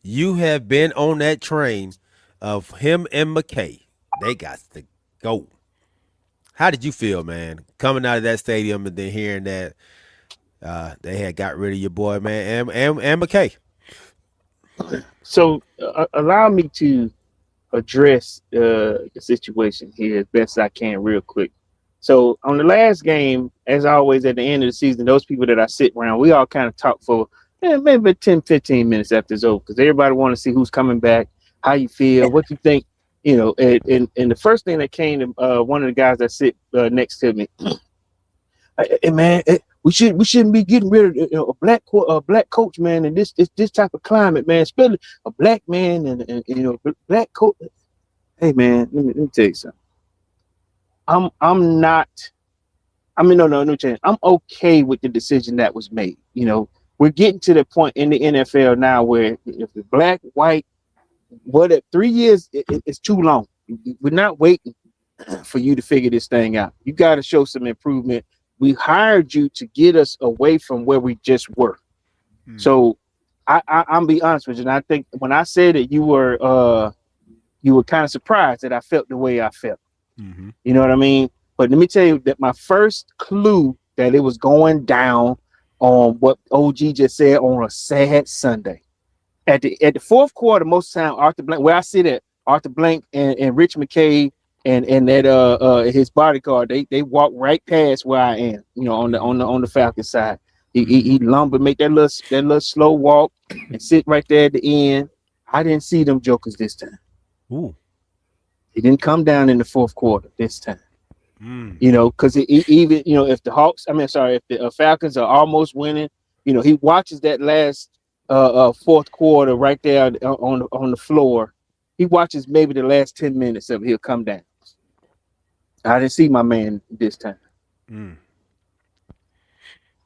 S1: you have been on that train of him and McKay. They got to go. How did you feel, man, coming out of that stadium and then hearing that they had got rid of your boy, man, and McKay?
S5: So allow me to address the situation here as best I can real quick. So on the last game, as always, at the end of the season, those people that I sit around, we all kind of talk for maybe 10, 15 minutes after it's over because everybody want to see who's coming back, how you feel, what you think, you know. And the first thing that came to one of the guys that sit next to me, hey, man, we shouldn't be getting rid of a black coach, man, and this type of climate, man, especially a black man and you know, black coach. Hey, man, let me tell you something. I'm not. I mean, no change. I'm okay with the decision that was made. You know, we're getting to the point in the NFL now where if it's black, white, what 3 years it's too long. We're not waiting for you to figure this thing out. You got to show some improvement. We hired you to get us away from where we just were. So I'm be honest with you. And I think when I said that you were kind of surprised that I felt the way I felt.
S1: Mm-hmm.
S5: You know what I mean? But let me tell you that my first clue that it was going down on what OG just said on a sad Sunday. At the fourth quarter, most of the time, Arthur Blank, where I sit at, Arthur Blank and Rich McKay and that his bodyguard, they walk right past where I am, you know, on the Falcons side. He lumber, make that little slow walk and sit right there at the end. I didn't see them jokers this time.
S1: Ooh.
S5: He didn't come down in the fourth quarter this time. You know, because even, you know, if the Falcons are almost winning, you know, he watches that last fourth quarter right there on the floor. He watches maybe the last 10 minutes of it. He'll come down. I didn't see my man this time.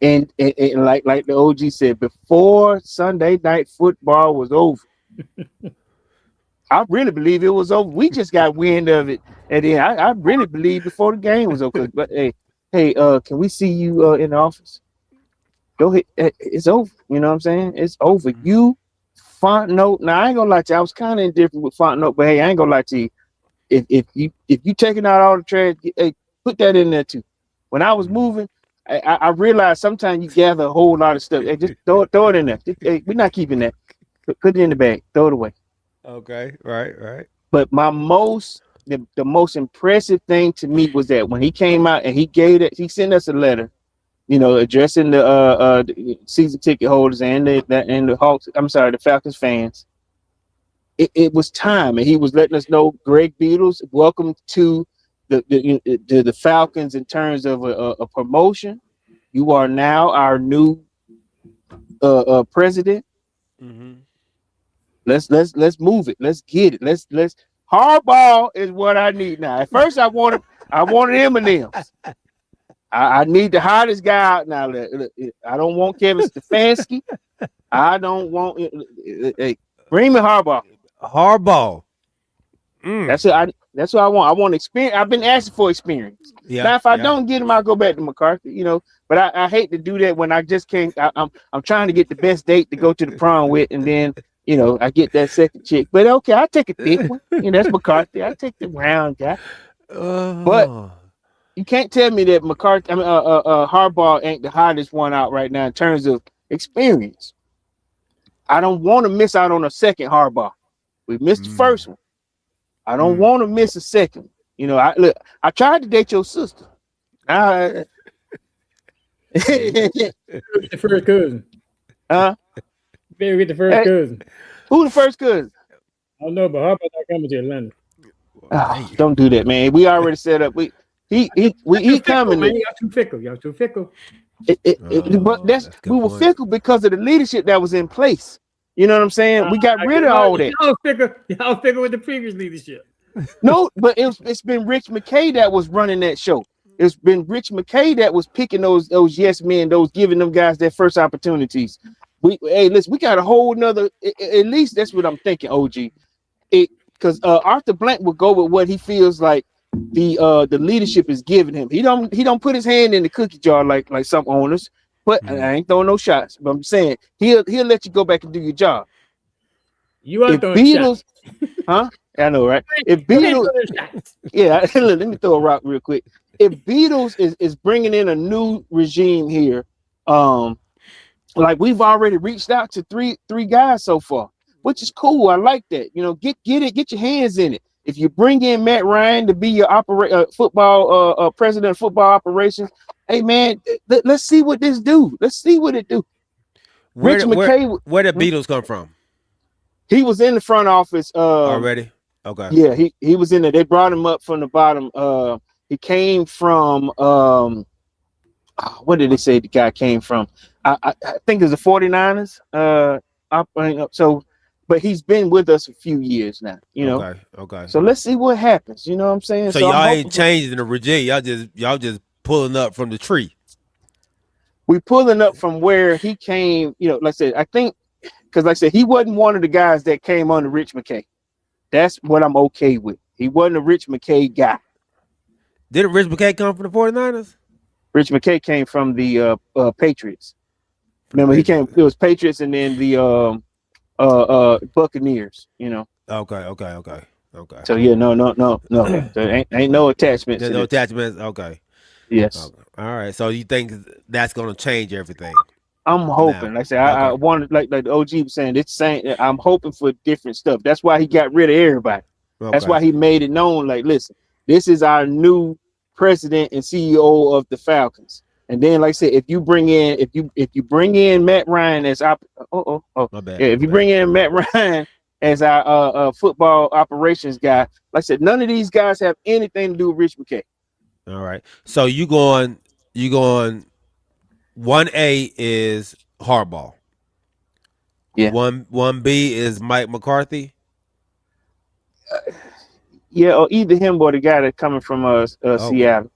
S5: And like the OG said, before Sunday night football was over, I really believe it was over. We just got wind of it, and then I really believe before the game was over. But hey, can we see you in the office? Go ahead. It's over. You know what I'm saying? It's over. You Fontenot. Now I ain't gonna lie to you. I was kind of indifferent with Fontenot, but hey, I ain't gonna lie to you. If you taking out all the trash, hey, put that in there too. When I was moving, I realized sometimes you gather a whole lot of stuff. Hey, just throw it in there. Hey, we're not keeping that. Put it in the bag. Throw it away.
S1: Okay, right.
S5: But the most impressive thing to me was that when he came out and he sent us a letter, you know, addressing the season ticket holders and the Hawks. I'm sorry, the Falcons fans. It was time, and he was letting us know, Greg Beatles, welcome to the Falcons in terms of a promotion. You are now our new president.
S1: Mm-hmm.
S5: Let's move it. Let's get it. Let's Harbaugh is what I need now. At first I wanted M&M's. I need the hottest guy out now. I don't want Kevin Stefanski. I don't want hey, bring me Harbaugh. That's what I want. I want experience. I've been asking for experience.
S1: Yeah.
S5: Now if I don't get him, I'll go back to McCarthy, you know. But I hate to do that when I just can't. I'm trying to get the best date to go to the prom with, and then, you know, I get that second chick. But okay, I'll take a thick one. You know, that's McCarthy. I'll take the round guy. But you can't tell me that Harbaugh ain't the hottest one out right now in terms of experience. I don't want to miss out on a second Harbaugh. We missed the first one. I don't want to miss a second. You know, I tried to date your sister.
S3: Your first cousin. Better get the first cousin.
S5: Who the first cousin?
S3: I don't know, but Harbaugh not coming to Atlanta.
S5: Oh, don't do that, man. We already set up. He coming.
S3: Man. Y'all too fickle. Y'all too fickle.
S5: But we were fickle because of the leadership that was in place. You know what I'm saying? We got rid of all that.
S3: Y'all fickle with the previous leadership.
S5: No, but it's been Rich McKay that was running that show. It's been Rich McKay that was picking those yes men, those giving them guys their first opportunities. Listen, we got a whole nother. At least that's what I'm thinking, OG. Because Arthur Blank will go with what he feels like the leadership is giving him. He don't put his hand in the cookie jar like some owners. But I ain't throwing no shots. But I'm saying he'll let you go back and do your job.
S3: You are throwing shots,
S5: huh? I know, right? If Beatles, yeah, let me throw a rock real quick. If Beatles is bringing in a new regime here, like we've already reached out to three guys so far, which is cool. I like that. You know, get your hands in it. If you bring in Matt Ryan to be your football president of football operations, hey man, let's see what this do. Let's see what it do.
S1: Where did Beatles come from?
S5: He was in the front office
S1: already. Okay.
S5: Yeah, he was in there. They brought him up from the bottom. He came from what did they say the guy came from? I think it's the 49ers. But he's been with us a few years now, you know.
S1: Okay.
S5: So let's see what happens. You know what I'm saying?
S1: So y'all ain't changing the regime. Y'all just pulling up from the tree.
S5: We pulling up from where he came, you know, like I said, I think because like I said, he wasn't one of the guys that came under Rich McKay. That's what I'm okay with. He wasn't a Rich McKay guy.
S1: Didn't Rich McKay come from the 49ers?
S5: Rich McKay came from the Patriots. Remember, he came, it was Patriots and then the Buccaneers, you know.
S1: Okay.
S5: So yeah, no. There ain't no attachments.
S1: There's no attachments. Okay.
S5: Yes.
S1: Okay. All right. So you think that's gonna change everything?
S5: I'm hoping. Like I said, I wanted like the OG was saying, it's saying I'm hoping for different stuff. That's why he got rid of everybody. Okay. That's why he made it known. Like, listen, this is our new president and CEO of the Falcons. And then, like I said, if you bring in Matt Ryan as my bad. Yeah, if you bring in Matt Ryan as our football operations guy, like I said, none of these guys have anything to do with Rich McKay.
S1: All right. So you going 1A is Harbaugh.
S5: Yeah.
S1: 1B is Mike McCarthy.
S5: Yeah, or either him or the guy that's coming from Seattle.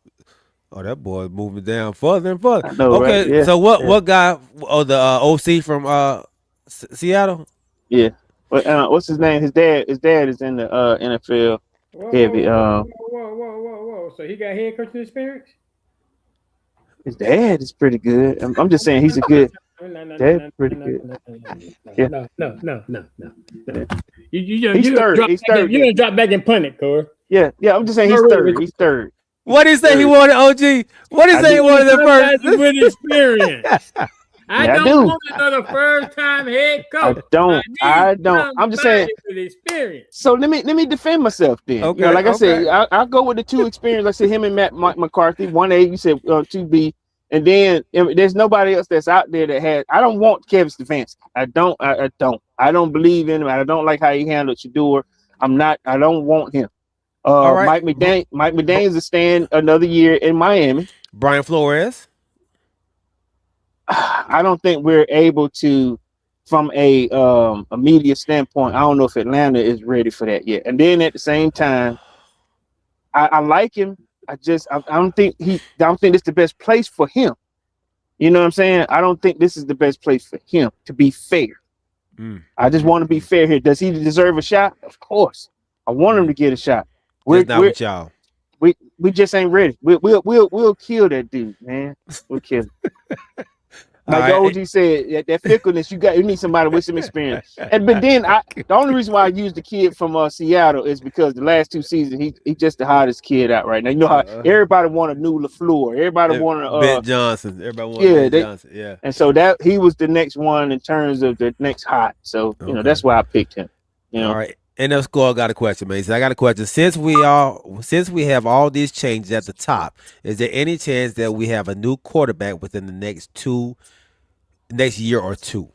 S1: Oh, that boy moving down further and further.
S5: I know,
S1: okay,
S5: right? Yeah,
S1: so what guy? Oh, the OC from Seattle.
S5: Yeah. What's his name? His dad is in the NFL. Heavy.
S3: Whoa. So he got head coaching experience?
S5: His dad is pretty good. I'm just saying he's a good. Dad's pretty good.
S3: No.
S5: He's third.
S3: You're gonna drop back and punt it, Corey.
S5: Yeah. I'm just saying he's third. He's third.
S1: What did he say he wanted, OG? What did he say he wanted the first?
S3: With experience. I don't want another first-time head coach.
S5: I don't. I'm just saying.
S3: With experience.
S5: So let me defend myself then.
S1: Okay.
S5: You know, like I said, I'll go with the two experience. Like I said, him and Mike McCarthy. 1A, you said 2B, and then there's nobody else that's out there that has. I don't want Kevin Stefanski. I don't. I don't believe in him. I don't like how he handled Shador. I don't want him. Right. Mike McDaniels is staying another year in Miami.
S1: Brian Flores.
S5: I don't think we're able to, from a media standpoint. I don't know if Atlanta is ready for that yet. And then at the same time, I like him. I don't think this is the best place for him. You know what I'm saying? I don't think this is the best place for him, to be fair. I just want to be fair here. Does he deserve a shot? Of course. I want him to get a shot.
S1: We're not with y'all.
S5: We just ain't ready. We'll kill that dude, man. We'll kill him. Like the OG said, that fickleness, you need somebody with some experience. But then the only reason why I used the kid from Seattle is because the last 2 seasons he's just the hottest kid out right now. You know how everybody want a new LaFleur, everybody wanted
S1: Ben Johnson, everybody wanted Ben Johnson, yeah.
S5: And so that he was the next one in terms of the next hot. So you know that's why I picked him. You know,
S1: all right. NFL Score got a question, man. So I got a question. Since we have all these changes at the top, is there any chance that we have a new quarterback within the next year or two?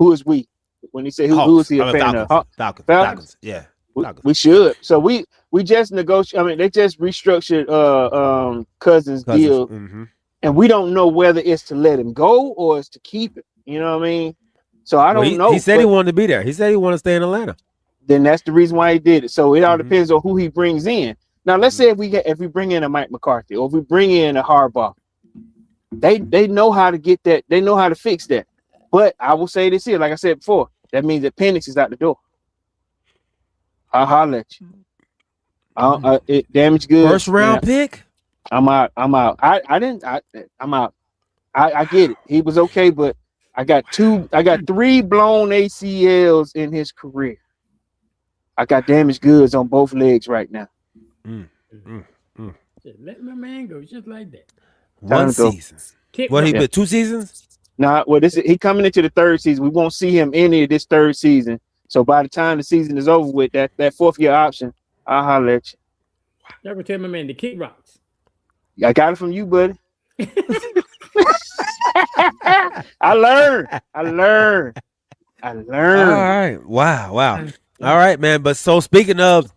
S5: Who is we? When he said who is he a fan of?
S1: Falcons.
S5: Falcons?
S1: Falcons. Yeah. Falcons.
S5: We should. So we just negotiate. I mean, they just restructured Cousins' deal, and we don't know whether it's to let him go or it's to keep it. You know what I mean? So I don't know.
S1: He said he wanted to be there. He said he wanted to stay in Atlanta.
S5: Then that's the reason why he did it. So it all depends on who he brings in. Now let's say if we bring in a Mike McCarthy or if we bring in a Harbaugh, they know how to get that. They know how to fix that. But I will say this here, like I said before, that means that Penix is out the door. I'll holler at you. It damaged goods.
S1: First round pick.
S5: I'm out. I'm out. I'm out. I get it. He was okay, but I got 3 blown ACLs in his career. I got damaged goods on both legs right now.
S3: Just let my man go just like that.
S1: One season. What he been 2 seasons?
S5: Nah, well, he coming into the 3rd season. We won't see him any of this 3rd season. So by the time the season is over with, that 4th year option, I'll holler at you.
S3: Y'all can tell my man to kick rocks.
S5: I got it from you, buddy. I learned. All
S1: right. Wow. All right, man. But so speaking of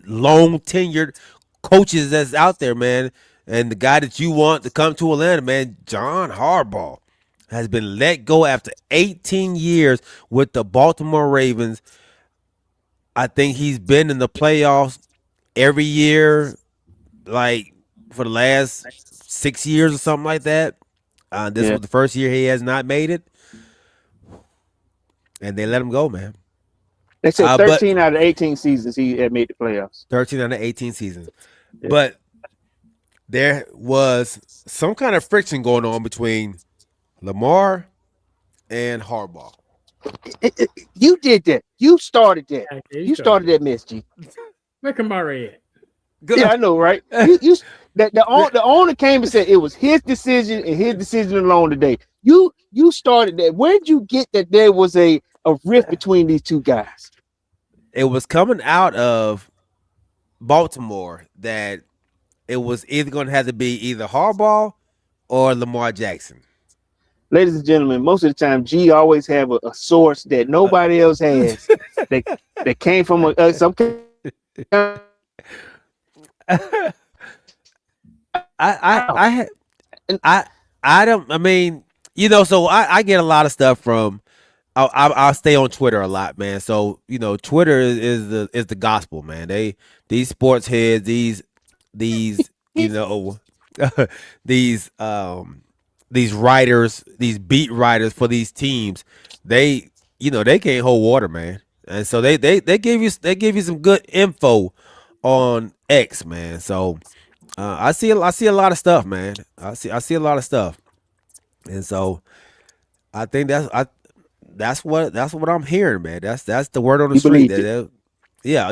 S1: long tenured coaches that's out there, man, and the guy that you want to come to Atlanta, man, John Harbaugh has been let go after 18 years with the Baltimore Ravens. I think he's been in the playoffs every year, like for the last 6 years or something like that. This was the first year he has not made it. And they let him go, man.
S5: They said 13 out of 18 seasons he had made the playoffs.
S1: 13 out of 18 seasons. Yeah. But there was some kind of friction going on between Lamar and Harbaugh.
S5: You did that. You started that. You started that mess, G.
S3: Where Kamara at?
S5: Yeah, I know, right? The owner came and said it was his decision and his decision alone today. You started that. Where did you get that there was a rift between these two guys?
S1: It was coming out of Baltimore that it was either going to have to be either Harbaugh or Lamar Jackson.
S5: Ladies and gentlemen, most of the time, G always have a source that nobody else has that came from some.
S1: I don't. I mean, so I get a lot of stuff from. I'll stay on Twitter a lot, man. So Twitter is the gospel, man. These sports heads, these these writers, these beat writers for these teams, they can't hold water, man. And so they give you some good info on X, man. So I see a lot of stuff, man. I see a lot of stuff, and so I think that's what I'm hearing, man. That's the word on the street. Yeah.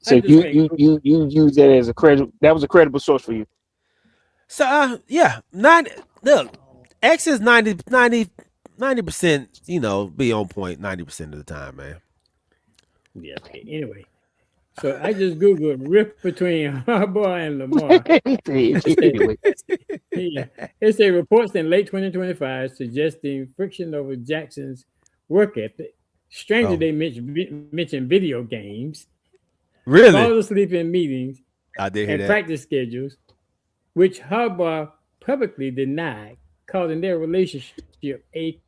S5: So you use that as a credible. That was a credible source for you.
S1: So look, X is 90%, be on point 90% of the time, man.
S3: Yeah. Okay. Anyway, so I just Googled rift between Harbaugh and Lamar. It said reports in late 2025 suggesting friction over Jackson's work ethic. Stranger, they mentioned video games.
S1: Really?
S3: Fall asleep in meetings.
S1: I did hear
S3: and
S1: that.
S3: Practice schedules, which Harbaugh publicly denied, calling their relationship A+.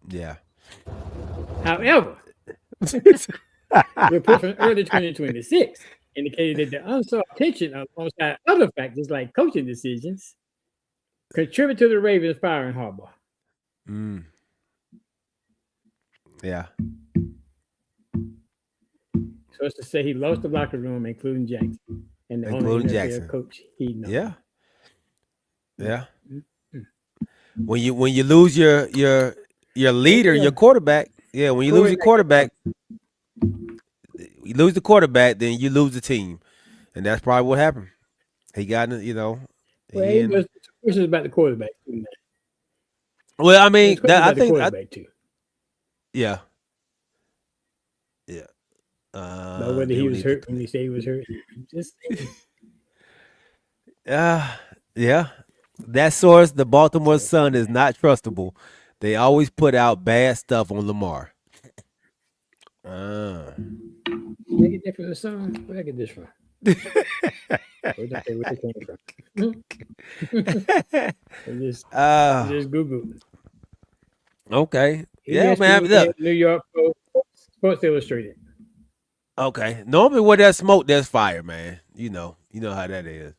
S1: Yeah.
S3: However, report from early 2026 indicated that the unsought tension alongside other factors like coaching decisions contribute to the Ravens firing Harbaugh.
S1: Yeah.
S3: So it's to say he lost the locker room, including Jackson, and the only NFL coach he knows.
S1: Yeah. Yeah. When you lose your leader, your quarterback. Yeah, when you lose your quarterback, you lose the quarterback, then you lose the team, and that's probably what happened. He got
S3: Well, it was questions about the quarterback too.
S1: Well, I mean, I think
S3: too.
S1: Yeah.
S3: But whether he was hurt when he said he was hurt, just
S1: Yeah. That source, the Baltimore Sun, is not trustable. They always put out bad stuff on Lamar. Uh.
S3: Did I get that from the Sun? Where did I get this from? Where did I say where it came from? Just Google.
S1: Okay. Yeah, man.
S3: ESPN,
S1: Look.
S3: New York Post, Sports Illustrated.
S1: Okay. Normally, where there's smoke, there's fire, man. You know how that is.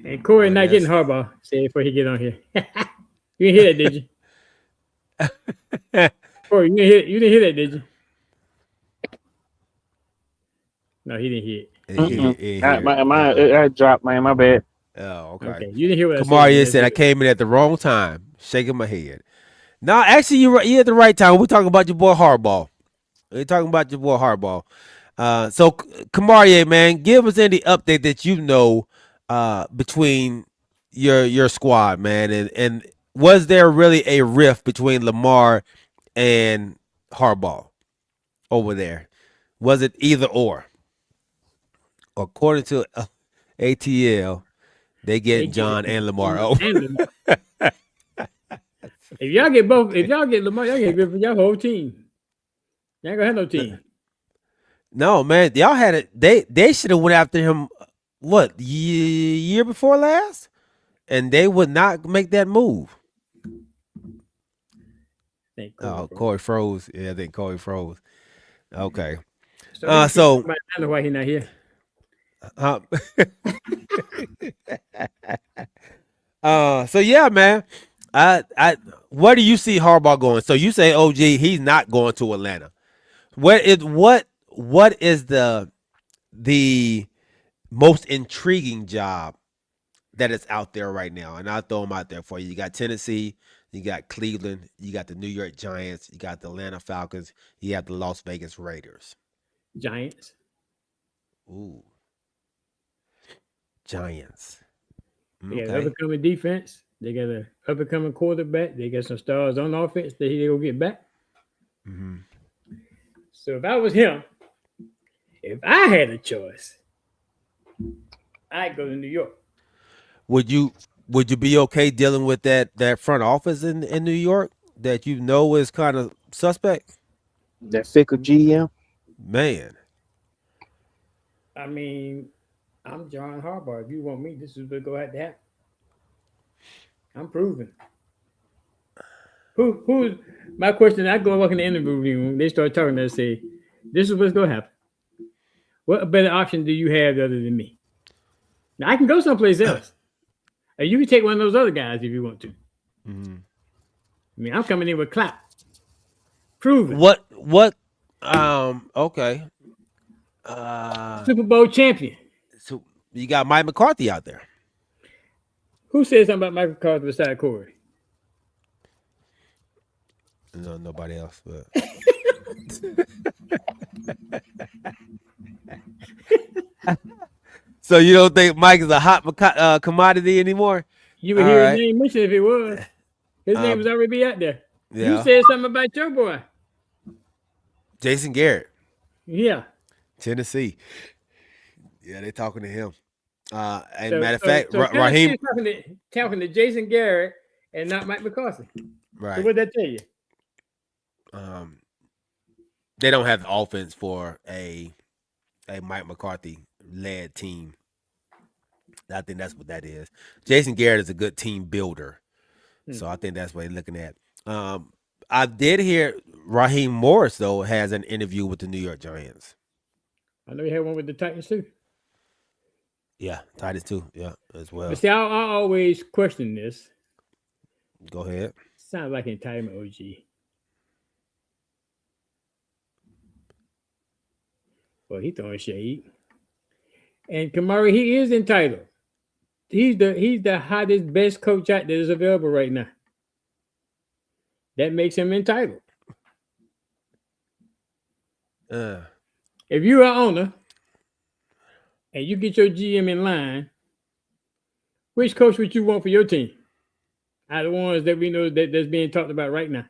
S3: And Corey
S1: Well,
S3: not getting Harbaugh. Say before he get on here. You didn't hear that, did you? Corey, you didn't hear that, did you? No, he didn't hear it.
S5: I dropped, man. My bad.
S1: Oh,
S3: Okay. You didn't hear what I
S1: Kamaria
S3: said.
S1: said I came in at the wrong time, shaking my head. No, actually, you're at the right time. We're talking about your boy Harbaugh. So Kamaria, man, give us any update that you know between your squad, man, and was there really a rift between Lamar and Harbaugh over there? Was it either or? According to ATL, they get John and Lamar. Oh.
S3: If y'all get both, if y'all get Lamar, y'all get good for y'all whole team. Y'all ain't gonna have no team.
S1: No, man, y'all had it. They should have went after him. What year before last, and they would not make that move. Corey froze. Yeah, I think Corey froze. Okay. So
S3: I don't know why he's not here.
S1: So yeah, man. Where do you see Harbaugh going? So you say, OG, he's not going to Atlanta. What is the most intriguing job that is out there right now? And I'll throw them out there for you. You got Tennessee, you got Cleveland, you got the New York Giants, you got the Atlanta Falcons, you have the Las Vegas Raiders.
S3: Giants.
S1: Ooh. Giants.
S3: They got an up-and-coming defense. They got an up-and-coming quarterback. They got some stars on offense that they go get back.
S1: Mm-hmm.
S3: So if I was him, if I had a choice, I'd go to New York.
S1: Would you be okay dealing with that front office in New York that you know is kind of suspect?
S5: That fickle GM?
S1: Man.
S3: I mean, I'm John Harbaugh. If you want me, this is what's going to happen. I'm proving. Who's my question? I go walk in the interview room. They start talking. They say, "This is what's going to happen." What better option do you have other than me? Now I can go someplace else, and you can take one of those other guys if you want to.
S1: Mm-hmm.
S3: I mean, I'm coming in with clout. Proving.
S1: What? Okay.
S3: Super Bowl champion.
S1: So you got Mike McCarthy out there.
S3: Who said something about Mike McCarthy beside Corey?
S1: No, nobody else. But so you don't think Mike is a hot commodity anymore?
S3: You would hear his name mentioned if it was. His name was already be out there.
S1: Yeah.
S3: You said something about your boy,
S1: Jason Garrett.
S3: Yeah.
S1: Tennessee. Yeah, they talking to him. And matter of fact, Raheem
S3: talking to Jason Garrett and not Mike McCarthy.
S1: Right.
S3: So what'd that tell you?
S1: They don't have the offense for a Mike McCarthy led team. I think that's what that is. Jason Garrett is a good team builder. So I think that's what they're looking at. I did hear Raheem Morris, though, has an interview with the New York Giants.
S3: I know you had one with the Titans, too.
S1: Yeah, Titans, too. Yeah, as well.
S3: But see, I always question this.
S1: Go ahead.
S3: Sounds like entitlement, OG. Well, he throwing shade. And Kamari, he is entitled. He's the hottest, best coach out that is available right now. That makes him entitled. If you're an owner and you get your GM in line, which coach would you want for your team? Out of the ones that we know that's being talked about right now,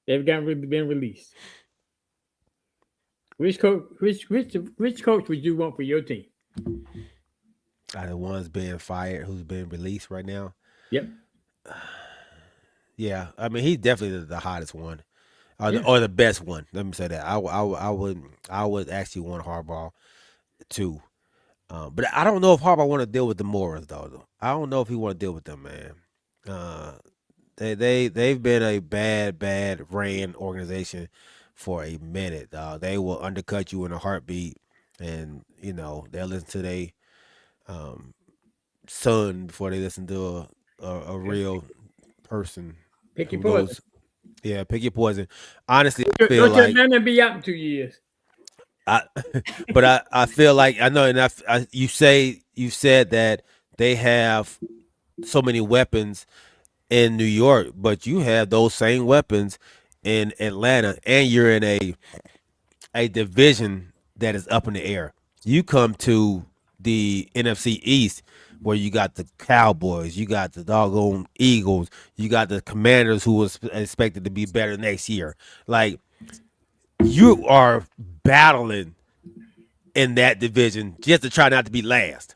S3: they've been released. Which coach would you want for your team?
S1: Out of the ones being fired, who's been released right now.
S3: Yep.
S1: Yeah, I mean he's definitely the hottest one,
S3: Yeah.
S1: or the best one. Let me say that. I would actually want Harbaugh too. But I don't know if Harbaugh want to deal with the Morris though. I don't know if he want to deal with them, man. Uh, they've been a bad ran organization for a minute. They will undercut you in a heartbeat, and they'll listen to their um, son before they listen to a real person
S3: Pick your
S1: who
S3: poison.
S1: knows. Yeah, pick your poison. Honestly, I
S3: Don't
S1: feel
S3: tell
S1: like
S3: them to be out in 2 years.
S1: I, but I feel like I know, and you said that they have so many weapons in New York, but you have those same weapons in Atlanta, and you're in a division that is up in the air. You come to the NFC East where you got the Cowboys, you got the doggone Eagles, you got the Commanders who was expected to be better next year. Like you are battling in that division just to try not to be last.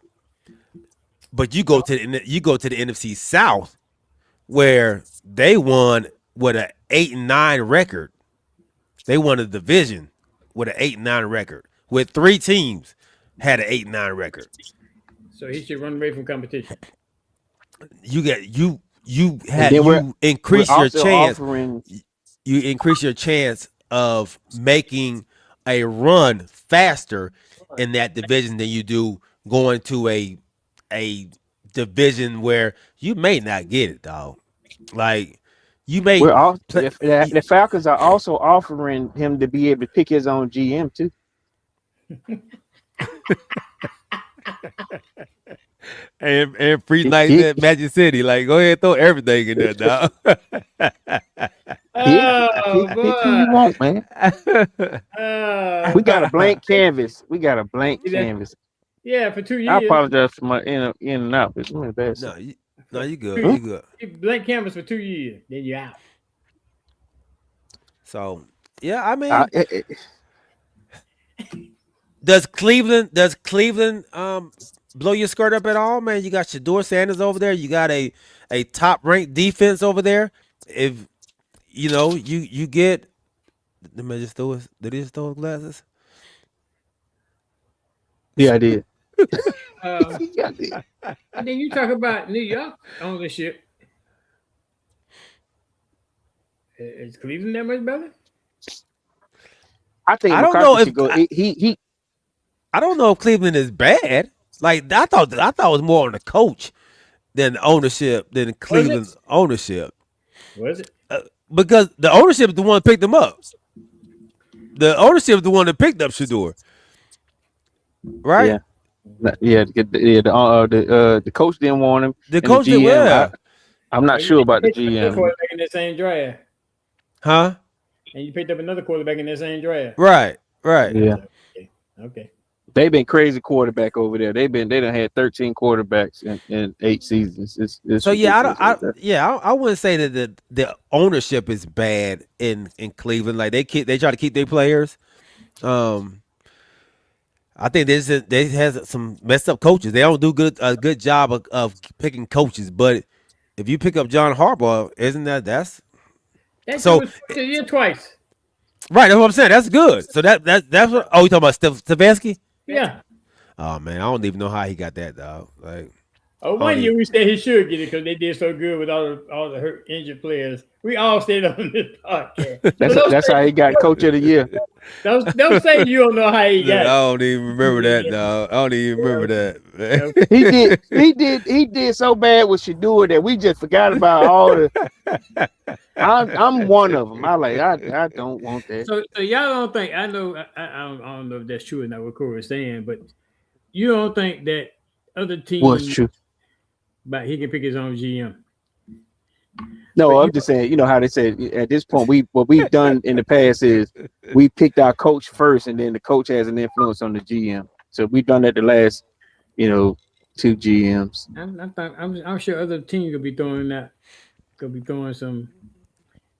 S1: But you go to the NFC South where they won with an 8-9 record. They won a division with an 8-9 record. With 3 teams had an 8-9 record.
S3: So he should run away from competition.
S1: You
S5: And then we're
S1: increase your
S5: also
S1: chance.
S5: offering.
S1: You increase your chance of making a run faster in that division than you do going to a division where you may not get it, dog. Like you may
S5: We're all
S1: play,
S5: the Falcons are also offering him to be able to pick his own GM too.
S1: and free nights at Magic City. Like go ahead and throw everything in there, dog.
S5: Yeah,
S3: Oh,
S5: pick who you want, man. We got a blank canvas. Canvas.
S3: Yeah, for 2 years.
S5: I apologize for my in and out. It's really bad.
S1: No, you good. You good.
S3: Blank canvas for 2 years, then you're out.
S1: So yeah, I mean, does Cleveland blow your skirt up at all, man? You got Shador Sanders over there. You got a top ranked defense over there. If you get the man just throw his did he just throw his glasses?
S5: Yeah, I did.
S3: Yeah, I did. And then you talk about New York ownership. Is Cleveland that much better?
S5: I think
S1: I don't
S5: McCarthy
S1: know if
S5: should go. He
S1: I don't know if Cleveland is bad. Like I thought it was more on the coach than the ownership than Cleveland's ownership.
S3: Was it?
S1: Because the ownership is the one that picked him up. The ownership is the one that picked up Shador. Right?
S5: Yeah. The coach didn't want him.
S1: The coach did well.
S5: I'm not sure about the GM.
S3: Quarterback in the same draft.
S1: Huh?
S3: And you picked up another quarterback in the same draft.
S1: Right.
S5: Yeah.
S3: Okay.
S5: They've been crazy quarterback over there. They done had 13 quarterbacks in 8 seasons. It's
S1: so yeah, I wouldn't say that the ownership is bad in Cleveland. Like they try to keep their players. I think they has some messed up coaches. They don't do a good job of picking coaches. But if you pick up John Harbaugh, isn't that's so
S3: a year twice?
S1: Right, that's what I'm saying. That's good. So that's what. Oh, you talking about Stefanski?
S3: Yeah.
S1: Oh man, I don't even know how he got that, dog. Like,
S3: 1 year we said he should get it because they did so good with all the hurt, injured players. We all stayed on this podcast.
S5: That's how he got coach of the year.
S3: Don't say you don't know how he got it.
S1: I don't even remember that, dog. I don't even remember that.
S5: He did so bad with Shador that we just forgot about all the. I'm one of them. I don't want that.
S3: So y'all don't think I don't know if that's true or not what Corey is saying, but you don't think that other teams
S5: What's true?
S3: But he can pick his own GM.
S5: No, I'm just saying, you know how they say at this point, what we've done in the past is we picked our coach first, and then the coach has an influence on the GM. So we've done that the last, 2 GMs.
S3: I'm sure other teams could be throwing some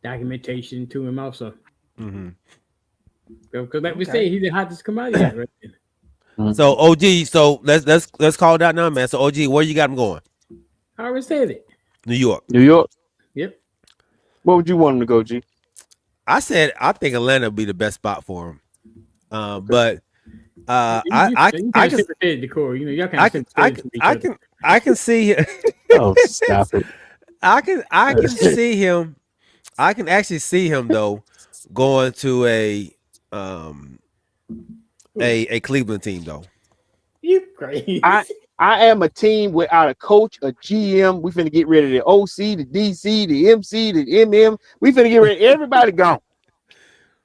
S3: documentation to him also.
S1: Mm-hmm.
S3: Because like we say, he's the hottest commodity right there.
S1: So OG, so let's call it out now, man. So OG, where you got him going?
S3: I already said it.
S1: New York.
S5: New York.
S3: Yep.
S5: Where would you want him to go, G?
S1: I said I think Atlanta would be the best spot for him. But I can
S3: decor. You know, y'all kind of
S1: I can see
S5: Oh, stop it.
S1: I can see him. I can actually see him though going to a Cleveland team though.
S3: You crazy.
S5: I am a team without a coach, a GM. We finna get rid of the OC, the DC, the MC, the MM. We finna get rid of everybody gone.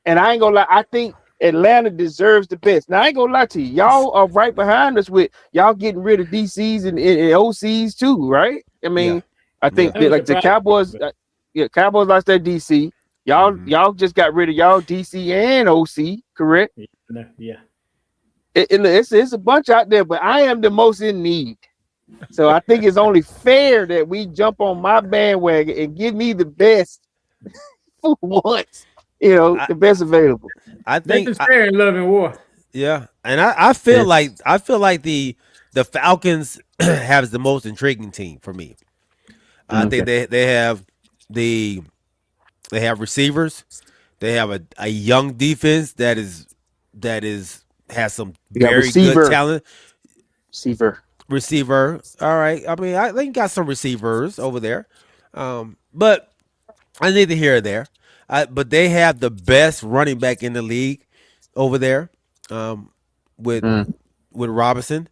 S5: And I ain't gonna lie, I think Atlanta deserves the best. Now I ain't gonna lie to you. Y'all are right behind us with y'all getting rid of DCs and OCs too, right? I mean, I think like the Cowboys, Cowboys lost their DC. Y'all just got rid of y'all DC and OC, correct?
S3: Yeah.
S5: It's a bunch out there, but I am the most in need. So I think it's only fair that we jump on my bandwagon and give me the best for once. You know, the best available.
S1: I think
S3: it's fair in love and war.
S1: Yeah, and I feel like the Falcons have the most intriguing team for me. I think they have receivers. They have a young defense that has some very good talent. Receiver. All right. I mean, I think you got some receivers over there. But I need to hear there. But they have the best running back in the league over there, with Robinson,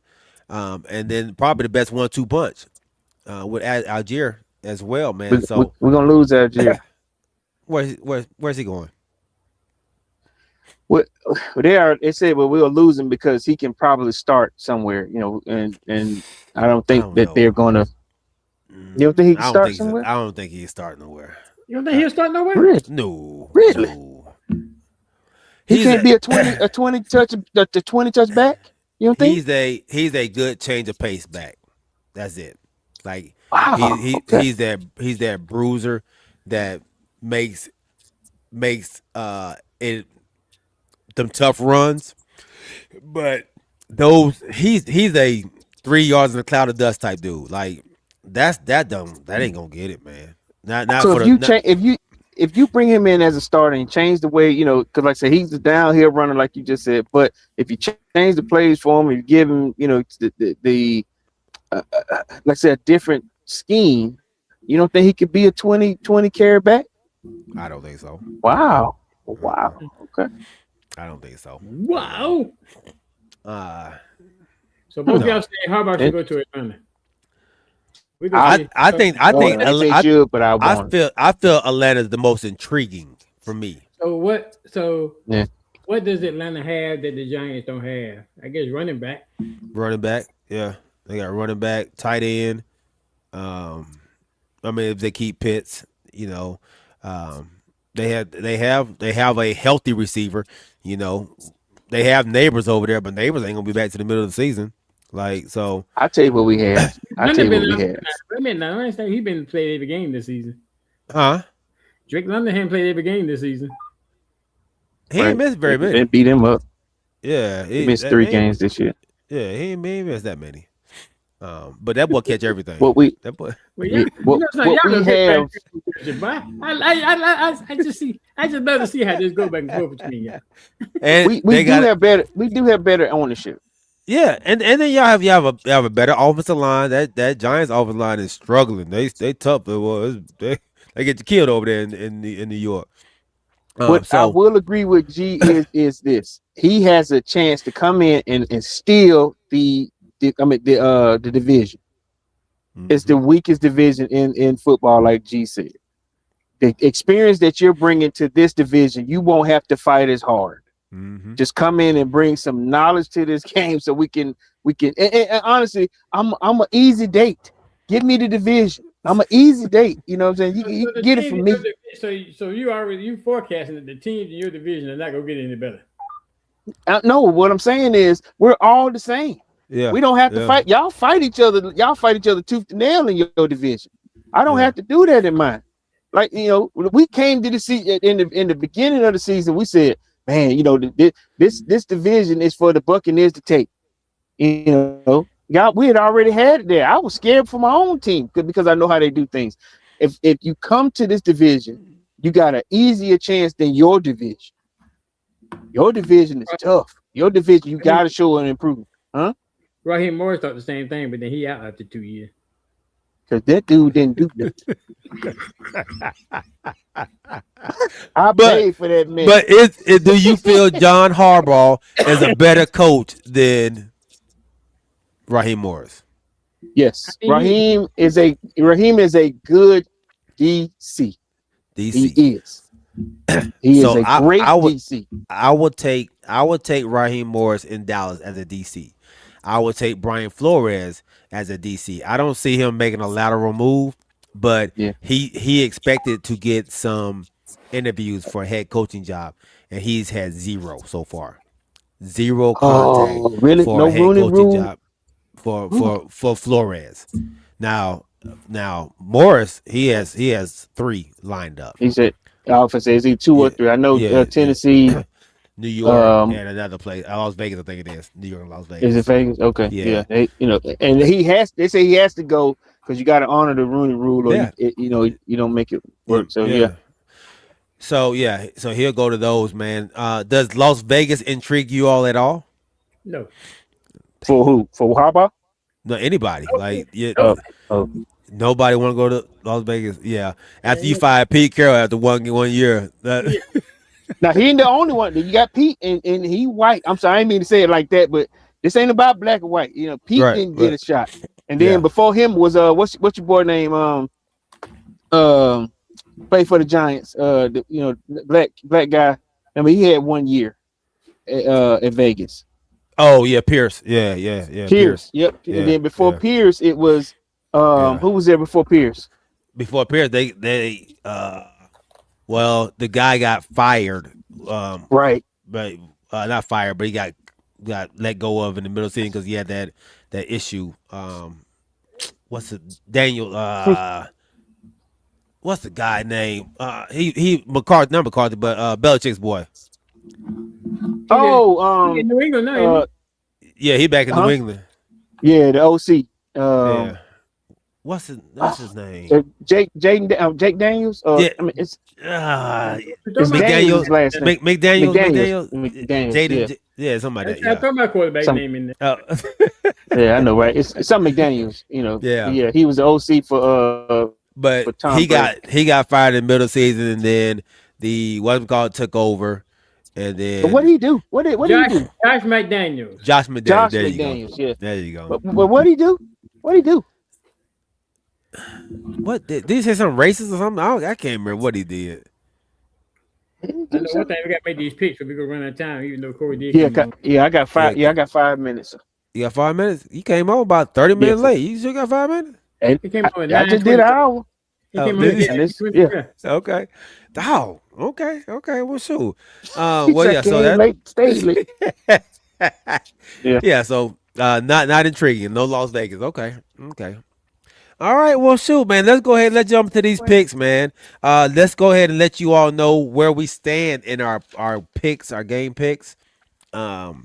S1: and then probably the best 1-2 punch with Algier as well, man. So
S5: we're gonna lose Algier.
S1: Where's he going?
S5: They said, well, we'll lose him because he can probably start somewhere, you know, and I don't think that they're gonna. You don't think he can start somewhere?
S1: I don't think he's starting nowhere.
S3: You don't think he'll start nowhere?
S5: Really?
S1: No.
S5: Really?
S1: No.
S5: He can't be a 20 touch back. You don't think?
S1: He's a good change of pace back. That's it. Like he's that bruiser that makes it them tough runs, but he's a 3 yards in a cloud of dust type dude. Like that ain't gonna get it, man. Not
S5: so
S1: for
S5: if you bring him in as a starter and change the way, you know, because like I said, he's the downhill runner, like you just said. But if you change the plays for him, if you give him, you know, the like I said, a different scheme, you don't think he could be a 20 carry back?
S1: I don't think so.
S5: Wow. Okay.
S1: I don't think so.
S3: Wow. So both y'all say Harbaugh should go to Atlanta.
S1: I feel Atlanta is the most intriguing for me.
S3: So what does Atlanta have that the Giants don't have? I guess running back.
S1: Running back, yeah. They got running back, tight end. I mean, if they keep Pitts, you know, they have a healthy receiver. You know, they have Neighbors over there, but Neighbors ain't gonna be back to the middle of the season. Like, so
S5: I tell you what we have.
S3: He's been played every game this season.
S1: Huh?
S3: Drake London hadn't played every game this season.
S1: He ain't missed very many.
S5: They beat him up.
S1: Yeah,
S5: he missed 3 games this year.
S1: Yeah, he ain't missed that many. But that boy catch everything.
S5: What we
S1: that boy.
S5: What we have.
S3: I just love to see how this go back and forth between y'all.
S1: And
S5: we do have better ownership.
S1: Yeah, and then y'all have a better offensive line. That Giants offensive line is struggling. They tough. They get you killed over there in New York.
S5: What I will agree with G is this: he has a chance to come in and steal the division. Mm-hmm. It's the weakest division in football, like G said. The experience that you're bringing to this division, you won't have to fight as hard. Mm-hmm. Just come in and bring some knowledge to this game, so we can. And honestly, I'm an easy date. Give me the division. I'm an easy date. You know what I'm saying? You can get it from me.
S3: So you forecasting that the teams in your division are not gonna get any better.
S5: No, what I'm saying is we're all the same.
S1: Yeah,
S5: we don't have to fight. Y'all fight each other. Y'all fight each other tooth and nail in your division. I don't have to do that in mine. Like, you know, we came to the season in the beginning of the season. We said, man, you know, this division is for the Buccaneers to take. You know, we had already had it there. I was scared for my own team because I know how they do things. If you come to this division, you got an easier chance than your division. Your division is tough. Your division, you got to show an improvement, huh?
S3: Raheem Morris thought the same thing, but then he out after 2 years.
S5: Because that dude didn't do nothing. I paid for that man.
S1: But do you feel John Harbaugh is a better coach than Raheem Morris?
S5: Yes, Raheem is a good DC. He is. He is a great DC.
S1: I would take Raheem Morris in Dallas as a DC. I would take Brian Flores as a DC. I don't see him making a lateral move, but he expected to get some interviews for a head coaching job, and he's had zero so far. Zero contact
S5: really?
S1: for a head coaching job for Flores. Now Morris, he has 3 lined up.
S5: He said, Alpha says he 2 or 3. I know Tennessee,
S1: New York, and another place. Las Vegas, I think it is. New York and Las Vegas.
S5: Is it Vegas? Okay.
S1: Yeah.
S5: They, and they say he has to go because you got to honor the Rooney Rule, or you don't make it work. So
S1: So he'll go to those, man. Does Las Vegas intrigue you all at all?
S3: No.
S5: For who? For Harbaugh?
S1: No, anybody. Nobody want to go to Las Vegas. Yeah. After you fired Pete Carroll after one year.
S5: Now he ain't the only one. You got Pete and he white. I'm sorry, I didn't mean to say it like that, but this ain't about black and white. Pete didn't get a shot. And then before him was what's your boy name? Play for the Giants. Black guy. I mean, he had 1 year at Vegas.
S1: Oh yeah, Pierce. Yeah.
S5: Pierce. Yep.
S1: Yeah,
S5: and then before Pierce, it was who was there before Pierce?
S1: Before Pierce, they the guy got fired.
S5: Right.
S1: But not fired, but he got let go of in the middle season because he had that issue. What's the Daniel? What's the guy name? He McCarthy, not McCarthy, but Belichick's boy.
S3: In New England now.
S1: Yeah, he back in New England.
S5: Yeah, the OC.
S1: What's his name?
S5: Jake Daniels.
S1: Yeah.
S5: I mean, it's
S1: McDaniels.
S5: Last name.
S1: McDaniels.
S5: Jaden.
S1: Yeah, something like that.
S3: I throw my quarterback name in there.
S5: Yeah, I know, right? It's some McDaniels. Yeah. He was the OC for
S1: But
S5: for Tom
S1: he got fired in the middle season, and then the took over, and then
S5: but what did he do? What did he do?
S3: Josh McDaniels.
S1: Josh McDaniels. There
S5: McDaniels.
S1: You go. There you go.
S5: But what did he do? What did he do?
S1: What did he say? Something racist or something? I can't remember what he did.
S3: I know one thing, we got to make these picks, so we gonna run out of time. Even though Corey did.
S5: I got 5. I got 5 minutes.
S1: You got 5 minutes? You came on about 30 minutes late. You still got 5 minutes?
S5: And
S3: he came on
S5: I just did an hour.
S1: Okay. Oh, okay. Well, shoot. Well, yeah. So that
S5: late, stay late.
S1: Yeah. So not intriguing. No Las Vegas. Okay. All right. Well, shoot, man. Let's go ahead. Let's jump to these picks, man. Let's go ahead and let you all know where we stand in our picks, our game picks. OG,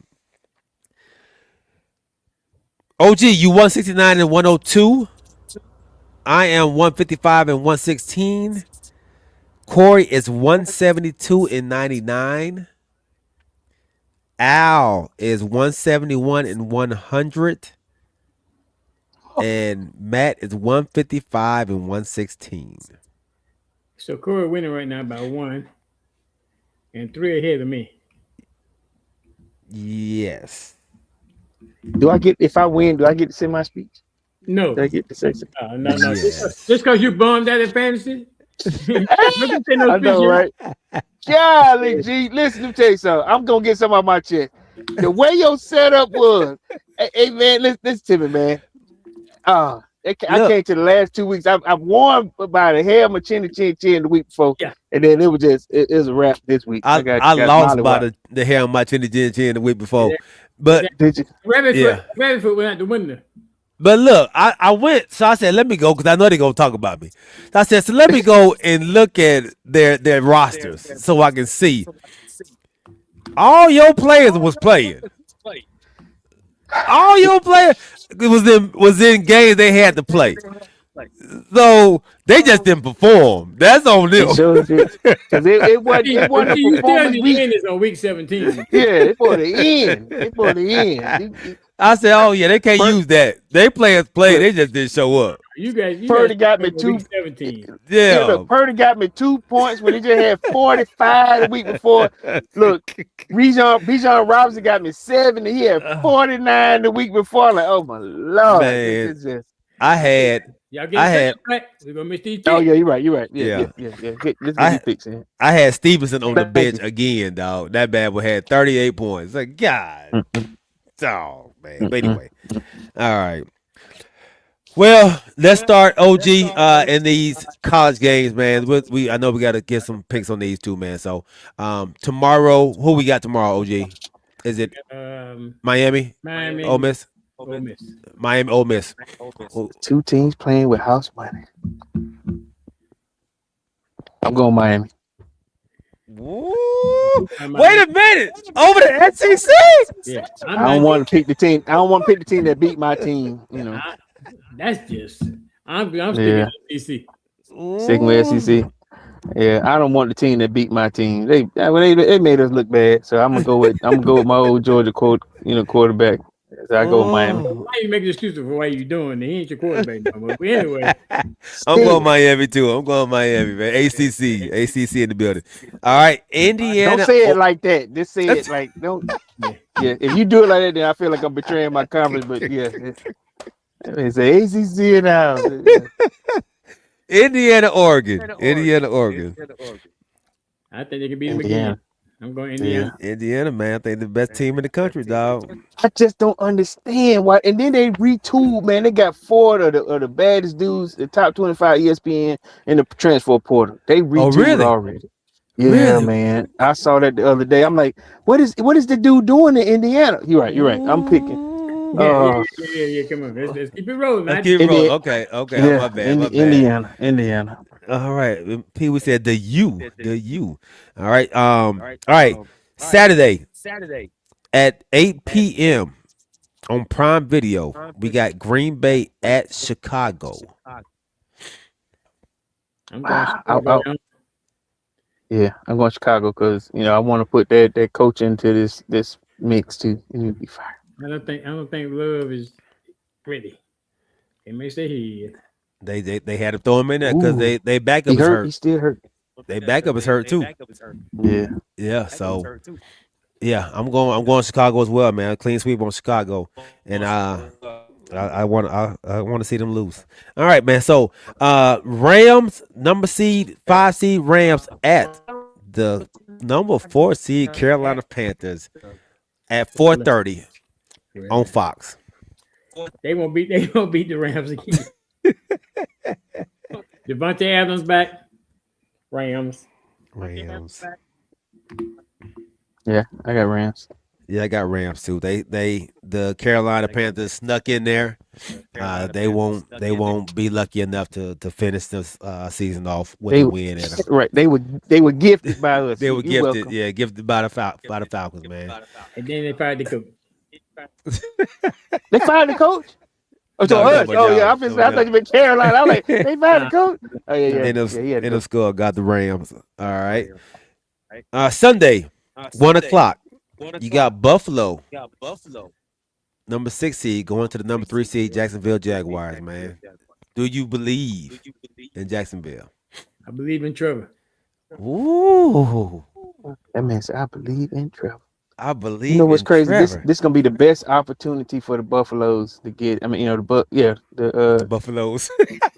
S1: you 169 and 102. I am 155 and 116. Corey is 172 and 99. Al is 171 and 100. And Matt is 155 and 116.
S3: So Corey winning right now by 1 and 3 ahead of me.
S1: Yes.
S5: If I win, do I get to say my speech?
S3: No.
S5: Do I get to say something?
S3: No. Yes. Just because you bummed out at fantasy?
S5: I know, right? Golly, G, listen, let me tell you something. I'm going to get some on my chest. The way your setup was, hey man, listen to me, man. I came to the last 2 weeks. I've won by the hair of my chin the week before. Yeah. And then it was a wrap this week.
S1: I lost by the hair of my chin the week before. Yeah. But
S3: did you? Rabbit foot went out the window.
S1: But look, I went, so I said, let me go, because I know they're going to talk about me. So I said, so let me go and look at their rosters so I can see. All your players was playing. All your players was in games they had to play. So they just didn't perform. That's on them.
S5: It shows it because it wasn't
S3: You
S5: a
S3: still
S5: performance
S3: need to
S5: week.
S3: end this on week 17.
S5: Yeah, it bought the end. It bought the end.
S1: I said, oh yeah, they can't
S5: Pur-
S1: use that. They players play, they just didn't show up.
S3: You guys
S5: Purdy got me
S3: on
S5: two.
S3: week 17.
S5: Yeah,
S1: Yeah.
S5: look, Purdy got me 2 points when he just had 45 the week before. Look, Bijan Robinson got me 7 and he had 49 the week before. I'm like, oh my Lord.
S1: Man.
S5: This is just...
S1: I had
S3: Y'all get back. We're gonna miss these
S5: Oh
S3: picks.
S5: yeah, you're right.
S1: Yeah.
S5: Yeah. This is fixing.
S1: I had Stevenson on the
S5: Thank
S1: bench
S5: you.
S1: again, dog. That bad boy had 38 points. Like, God. Oh, man. But anyway. All right. Well, let's start OG in these college games, man. I know we got to get some picks on these two, man. So tomorrow, who we got tomorrow, OG? Is it Miami?
S3: Miami,
S1: Ole Miss?
S3: Ole Miss.
S1: Miami, Ole Miss.
S5: 2 teams playing with house money. I'm going Miami.
S1: Woo. Wait a minute. Over the SEC?
S3: Yeah,
S5: I don't want to pick the team. I don't want to pick the team that beat my team. You know,
S3: that's just. I'm sticking to SEC.
S5: sticking with SEC. Yeah, I don't want the team that beat my team. They made us look bad, so I'm gonna go with my old Georgia quarterback. So I go with Miami.
S3: Why you making excuses for why you doing it? He ain't your quarterback no more. But anyway,
S1: I'm going Miami too. I'm going Miami, man. ACC in the building. All right, Indiana.
S5: Don't say it like that. Just say it like don't. Yeah, if you do it like that, then I feel like I'm betraying my conference. But yeah, it's a ACC now.
S1: Indiana, Oregon.
S3: I think they can beat them again. I'm going Indiana.
S1: Yeah. Indiana, man. I think the best team in the country, dog.
S5: I just don't understand why. And then they retooled, man. They got 4 of the baddest dudes, the top 25 ESPN in the transfer portal. They retooled already. Yeah,
S1: Really?
S5: man. I saw that the other day. I'm like, what is the dude doing in Indiana? You're right. I'm picking.
S3: Yeah. Come on, let's keep it rolling. Man.
S1: Keep it rolling. Okay.
S5: Yeah,
S1: My bad.
S5: Indiana.
S1: All right. P. We said the U. All right. All right. Saturday at 8 p.m. on Prime Video, we got Green Bay at Chicago.
S3: I'm going Chicago.
S5: I'm going Chicago because I want to put that coach into this mix too. It would be fire.
S3: I don't think Love is ready. They may say he is.
S1: They had to throw him in there because they backup is hurt.
S5: He's still hurt.
S1: They backup is hurt too. Yeah. So yeah, I'm going Chicago as well, man. Clean sweep on Chicago, and I want to see them lose. All right, man. So Rams number 5 seed Rams at the number 4 seed Carolina Panthers at 4:30 on Fox.
S3: They won't beat the Rams again. Devontae Adams back. Rams.
S5: Yeah, I got Rams.
S1: Yeah, I got Rams too. The Carolina Panthers snuck in there. They won't be lucky enough to finish this season off with a win.
S5: Right, they were gifted by us.
S1: They were
S5: You're
S1: gifted,
S5: welcome.
S1: Gifted by the Falcons, man.
S3: And then they fired the coach.
S5: They fired the coach. Oh, so us. I thought you meant Carolina. I was like, they fired the coach. Oh yeah.
S1: And the score got the Rams. All right. Sunday, 1:00. You got Buffalo. Number 6 seed going to the number 3 seed Jacksonville Jaguars, man. Do you believe in Jacksonville?
S3: I believe in Trevor.
S1: Ooh.
S5: That man said, I believe in Trevor.
S1: I believe.
S5: You know what's crazy?
S1: Trevor.
S5: This gonna be the best opportunity for the Buffaloes to get. I mean, the
S1: Buffaloes.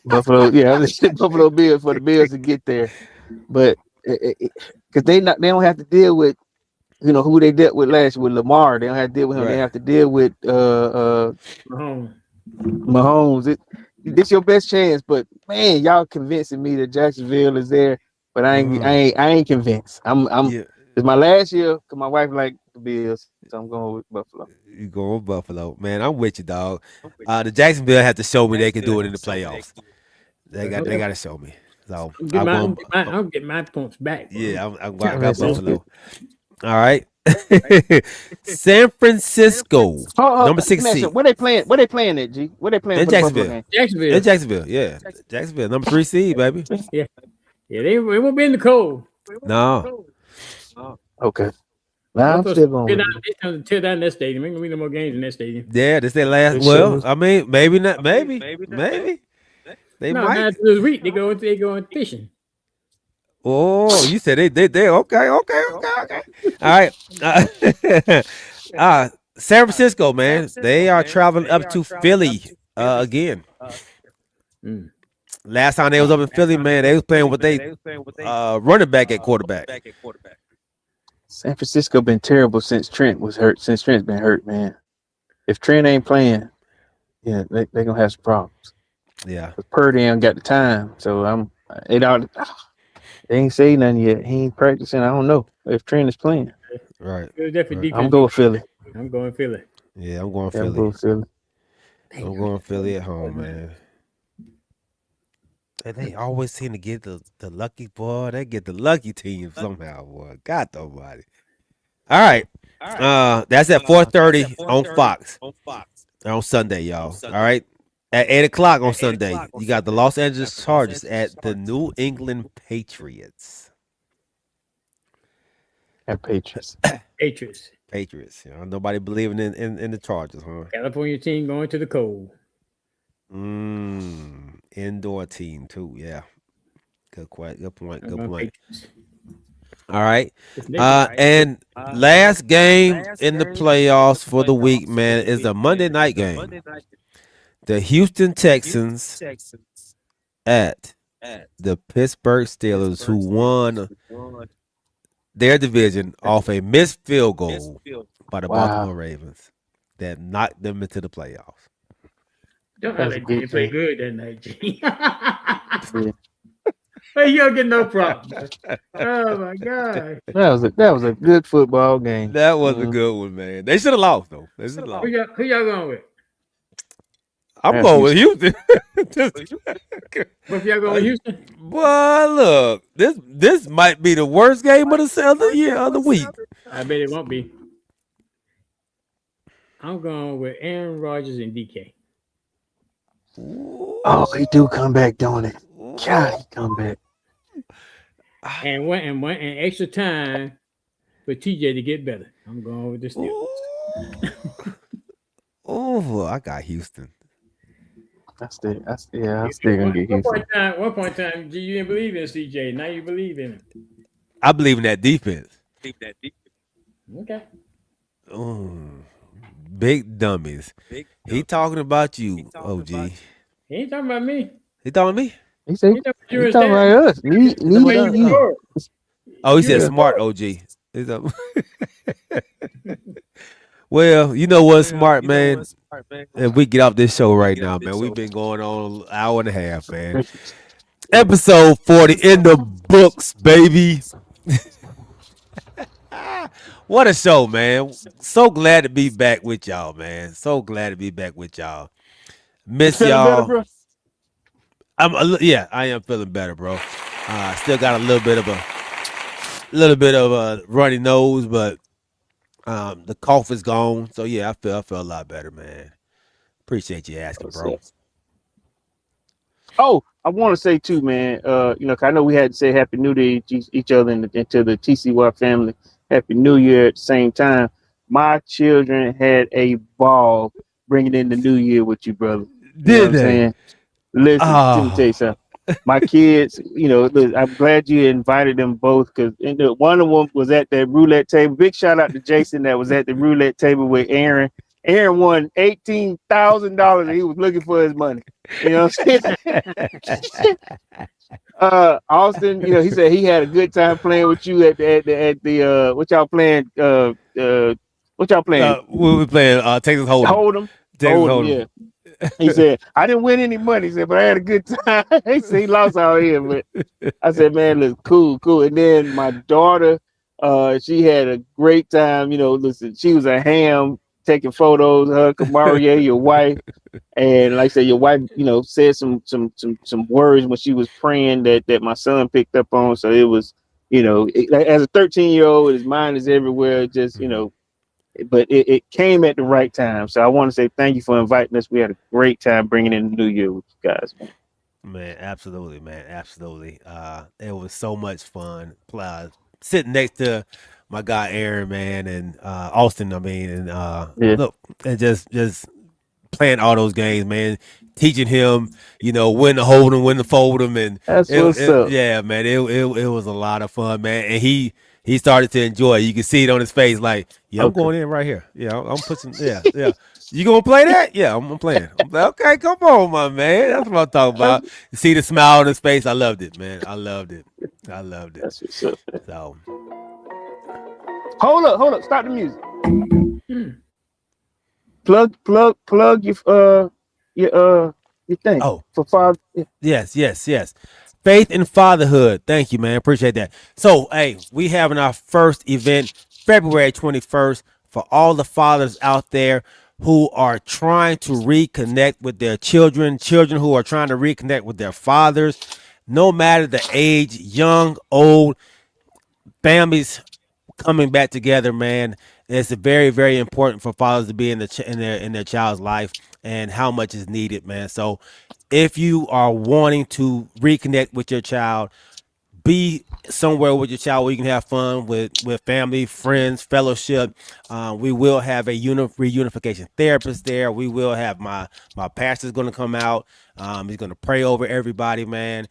S5: Buffalo, the Buffalo Bills for the Bills to get there, but because they don't have to deal with who they dealt with last year with Lamar. They don't have to deal with him. Right. They have to deal with Mahomes. This your best chance, but man, y'all convincing me that Jacksonville is there, but I ain't convinced. It's my last year because my wife liked the Bills, so I'm going with Buffalo.
S1: You going with Buffalo, man? I'm with you, dog. The Jacksonville have to show me they can do it in the playoffs. They got to show me. So
S3: I'll get my points back.
S1: Yeah, I got Buffalo. All right, San Francisco, number 6 seed.
S5: Where they playing? Where they playing at, G? Where they playing
S1: In
S5: for the Buffalo
S1: Jacksonville.
S5: game?
S3: Jacksonville.
S1: In Jacksonville, yeah. Jacksonville, number 3 seed, baby.
S3: Yeah, they won't be in the cold.
S1: No.
S5: Okay. Nah, I'm still going.
S3: Tear down that stadium. Ain't gonna be no more games in that stadium.
S1: Yeah, this their last.
S5: It
S1: Well,
S5: shows.
S1: I mean, maybe not. Maybe. They
S3: No,
S1: might.
S3: not this week. They going fishing.
S1: Oh, you said they okay. All right. San Francisco, man. They are traveling up to Philly again. Last time they was up in Philly, man, they was playing with they running back at quarterback.
S5: San Francisco been terrible since Trent was hurt. Since Trent's been hurt, man. If Trent ain't playing, yeah, they gonna have some problems.
S1: Yeah.
S5: But Purdy ain't got the time, so they ain't say nothing yet. He ain't practicing. I don't know if Trent is playing.
S1: Right.
S5: I'm going Philly.
S3: I'm going Philly.
S1: Yeah, I'm going
S5: Yeah,
S1: Philly.
S5: I'm going Philly.
S1: I'm going Philly at home, man. They always seem to get the lucky boy. They get the lucky team somehow, boy. God almighty. All right. That's at 4:30 on Fox on Sunday, y'all. All right. At 8 o'clock on Sunday, you got the Los Angeles Chargers at the New England Patriots.
S5: And Patriots.
S1: Patriots. You know, nobody believing in the Chargers, huh?
S3: California team going to the cold.
S1: Indoor team too. Yeah. Good point. All right. And last game in the playoffs for the week, man, is a Monday night game. The Houston Texans at the Pittsburgh Steelers, who won their division off a missed field goal by the Baltimore Ravens that knocked them into the playoffs.
S3: Don't let you play good that night, G. Hey, you don't get no problem. Oh my God.
S5: That was a good football game.
S1: That was a good one, man. They should have lost though. Who
S3: y'all going with?
S1: I'm going with Houston.
S3: What y'all going with Houston?
S1: Boy, look, this might be the worst game of the week.
S3: I bet it won't be. I'm going with Aaron Rodgers and DK.
S5: Oh, he do come back, don't it? God, he come back.
S3: And extra time for TJ to get better. I'm going with the Steelers.
S1: Oh, I got Houston.
S5: I'm still gonna get Houston.
S3: One point in time, you didn't believe in CJ. Now you believe in him.
S1: I believe in that defense.
S3: Okay.
S1: Big dummies. He talking about you, OG.
S3: He ain't talking about me.
S1: He talking about me?
S5: He talking about us. Me you.
S1: Oh, he said smart OG. Well, you know what's smart, man? If we get off this show right now, man, we've been going on an hour and a half, man. Episode 40 in the books, baby. What a show, man. So glad to be back with y'all, man. So glad to be back with y'all. Miss y'all.
S5: Better,
S1: I am feeling better, bro. Still got a little bit of a runny nose, but the cough is gone. So yeah, I feel a lot better, man. Appreciate you asking, bro.
S5: Oh, I want to say too, man. 'Cause I know we had to say Happy New Year to each other and to the TCY family. Happy New Year at the same time. My children had a ball bringing in the new year with you, brother.
S1: Did they?
S5: Listen, let me tell you something. My kids, look, I'm glad you invited them both because one of them was at that roulette table. Big shout out to Jason that was at the roulette table with Aaron. Aaron won $18,000 and he was looking for his money. You know what I'm saying? Austin, he said he had a good time playing with you at the what y'all playing? What y'all playing?
S1: We were playing Texas Hold'em.
S5: Hold'em, yeah. He said, I didn't win any money. He said, but I had a good time. He said he lost out here, but I said, man, look, cool. And then my daughter, she had a great time. Listen, she was a ham taking photos. Her, Kamaria, your wife, and like I said, your wife, said some words when she was praying that my son picked up on. So it was, Like, as a 13-year-old, his mind is everywhere. Just but it came at the right time. So I want to say thank you for inviting us. We had a great time bringing in the new year with you guys, man.
S1: Man, absolutely, man, absolutely. It was so much fun. Sitting next to my guy Aaron, man, and Austin. I mean, and
S5: Yeah.
S1: look, and just playing all those games, man. Teaching him, when to hold him, when to fold him, and
S5: That's what's up.
S1: yeah, man, it was a lot of fun, man. And he started to enjoy it. You can see it on his face, like, yeah, I'm
S5: Okay.
S1: going in right here. Yeah, I'm pushing. Yeah, yeah. You gonna play that? Yeah, I'm playing. I'm like, okay, come on, my man. That's what I'm talking about. You see the smile on his face. I loved it, man. I loved it.
S5: That's what's up.
S1: So
S5: Hold up. Stop the music. Plug your thing.
S1: Oh.
S5: For father.
S1: Yes. Faith and fatherhood. Thank you, man. Appreciate that. So, hey, we having our first event February 21st for all the fathers out there who are trying to reconnect with their children who are trying to reconnect with their fathers, no matter the age, young, old, families coming back together, man. It's very, very important for fathers to be in their child's life, and how much is needed, man. So if you are wanting to reconnect with your child, be somewhere with your child where you can have fun with family, friends, fellowship. We will have a reunification therapist there. We will have my pastor's going to come out. He's going to pray over everybody, man.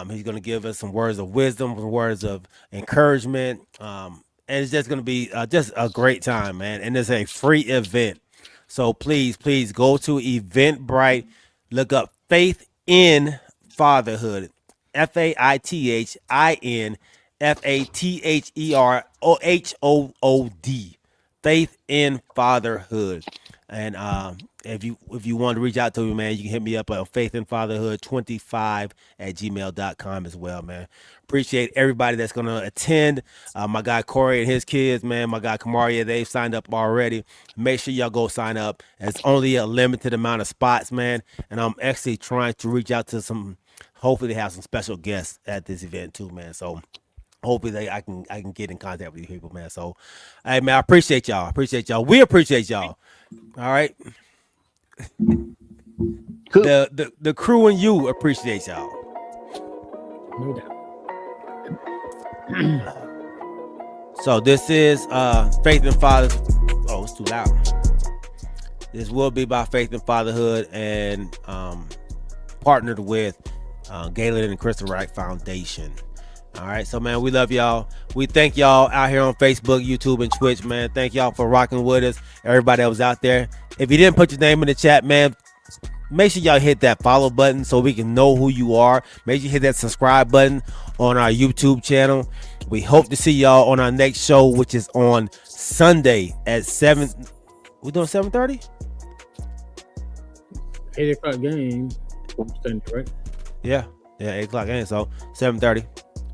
S1: He's going to give us some words of wisdom, some words of encouragement. And it's just going to be just a great time, man. And it's a free event. So please go to Eventbrite, look up Faith in Fatherhood. FAITHIN FATHEROHOOD. Faith in Fatherhood. And if you want to reach out to me, man, you can hit me up at faithinfatherhood25@gmail.com as well, man. Appreciate everybody that's going to attend. My guy Corey and his kids, man, my guy Kamaria, they've signed up already. Make sure y'all go sign up. It's only a limited amount of spots, man. And I'm actually trying to reach out to hopefully they have some special guests at this event too, man. So hopefully I can get in contact with you people, man. So, hey, man, I appreciate y'all. We appreciate y'all. All right.
S5: Cool.
S1: The crew and you appreciate y'all.
S3: No doubt.
S1: So this is Faith and Fatherhood. Oh, it's too loud. This will be by Faith and Fatherhood and partnered with Galen and Crystal Wright Foundation. All right, so man, we love y'all. We thank y'all out here on Facebook, YouTube, and Twitch, man. Thank y'all for rocking with us. Everybody that was out there. If you didn't put your name in the chat, man, make sure y'all hit that follow button so we can know who you are. Make sure you hit that subscribe button on our YouTube channel. We hope to see y'all on our next show, which is on Sunday at 7. We doing 7:30?
S3: 8 o'clock game. Right?
S1: Yeah, 8 o'clock game. So 7:30.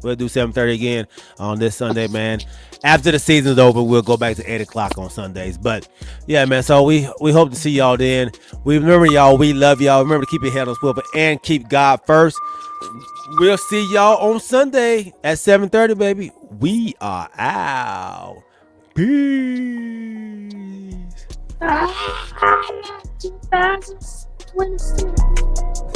S1: We'll do 7:30 again on this Sunday, man. After the season's over, we'll go back to 8 o'clock on Sundays. But yeah, man. So we hope to see y'all then. We remember y'all. We love y'all. Remember to keep your head on swivel and keep God first. We'll see y'all on Sunday at 7:30, baby. We are out. Peace.
S9: 2026.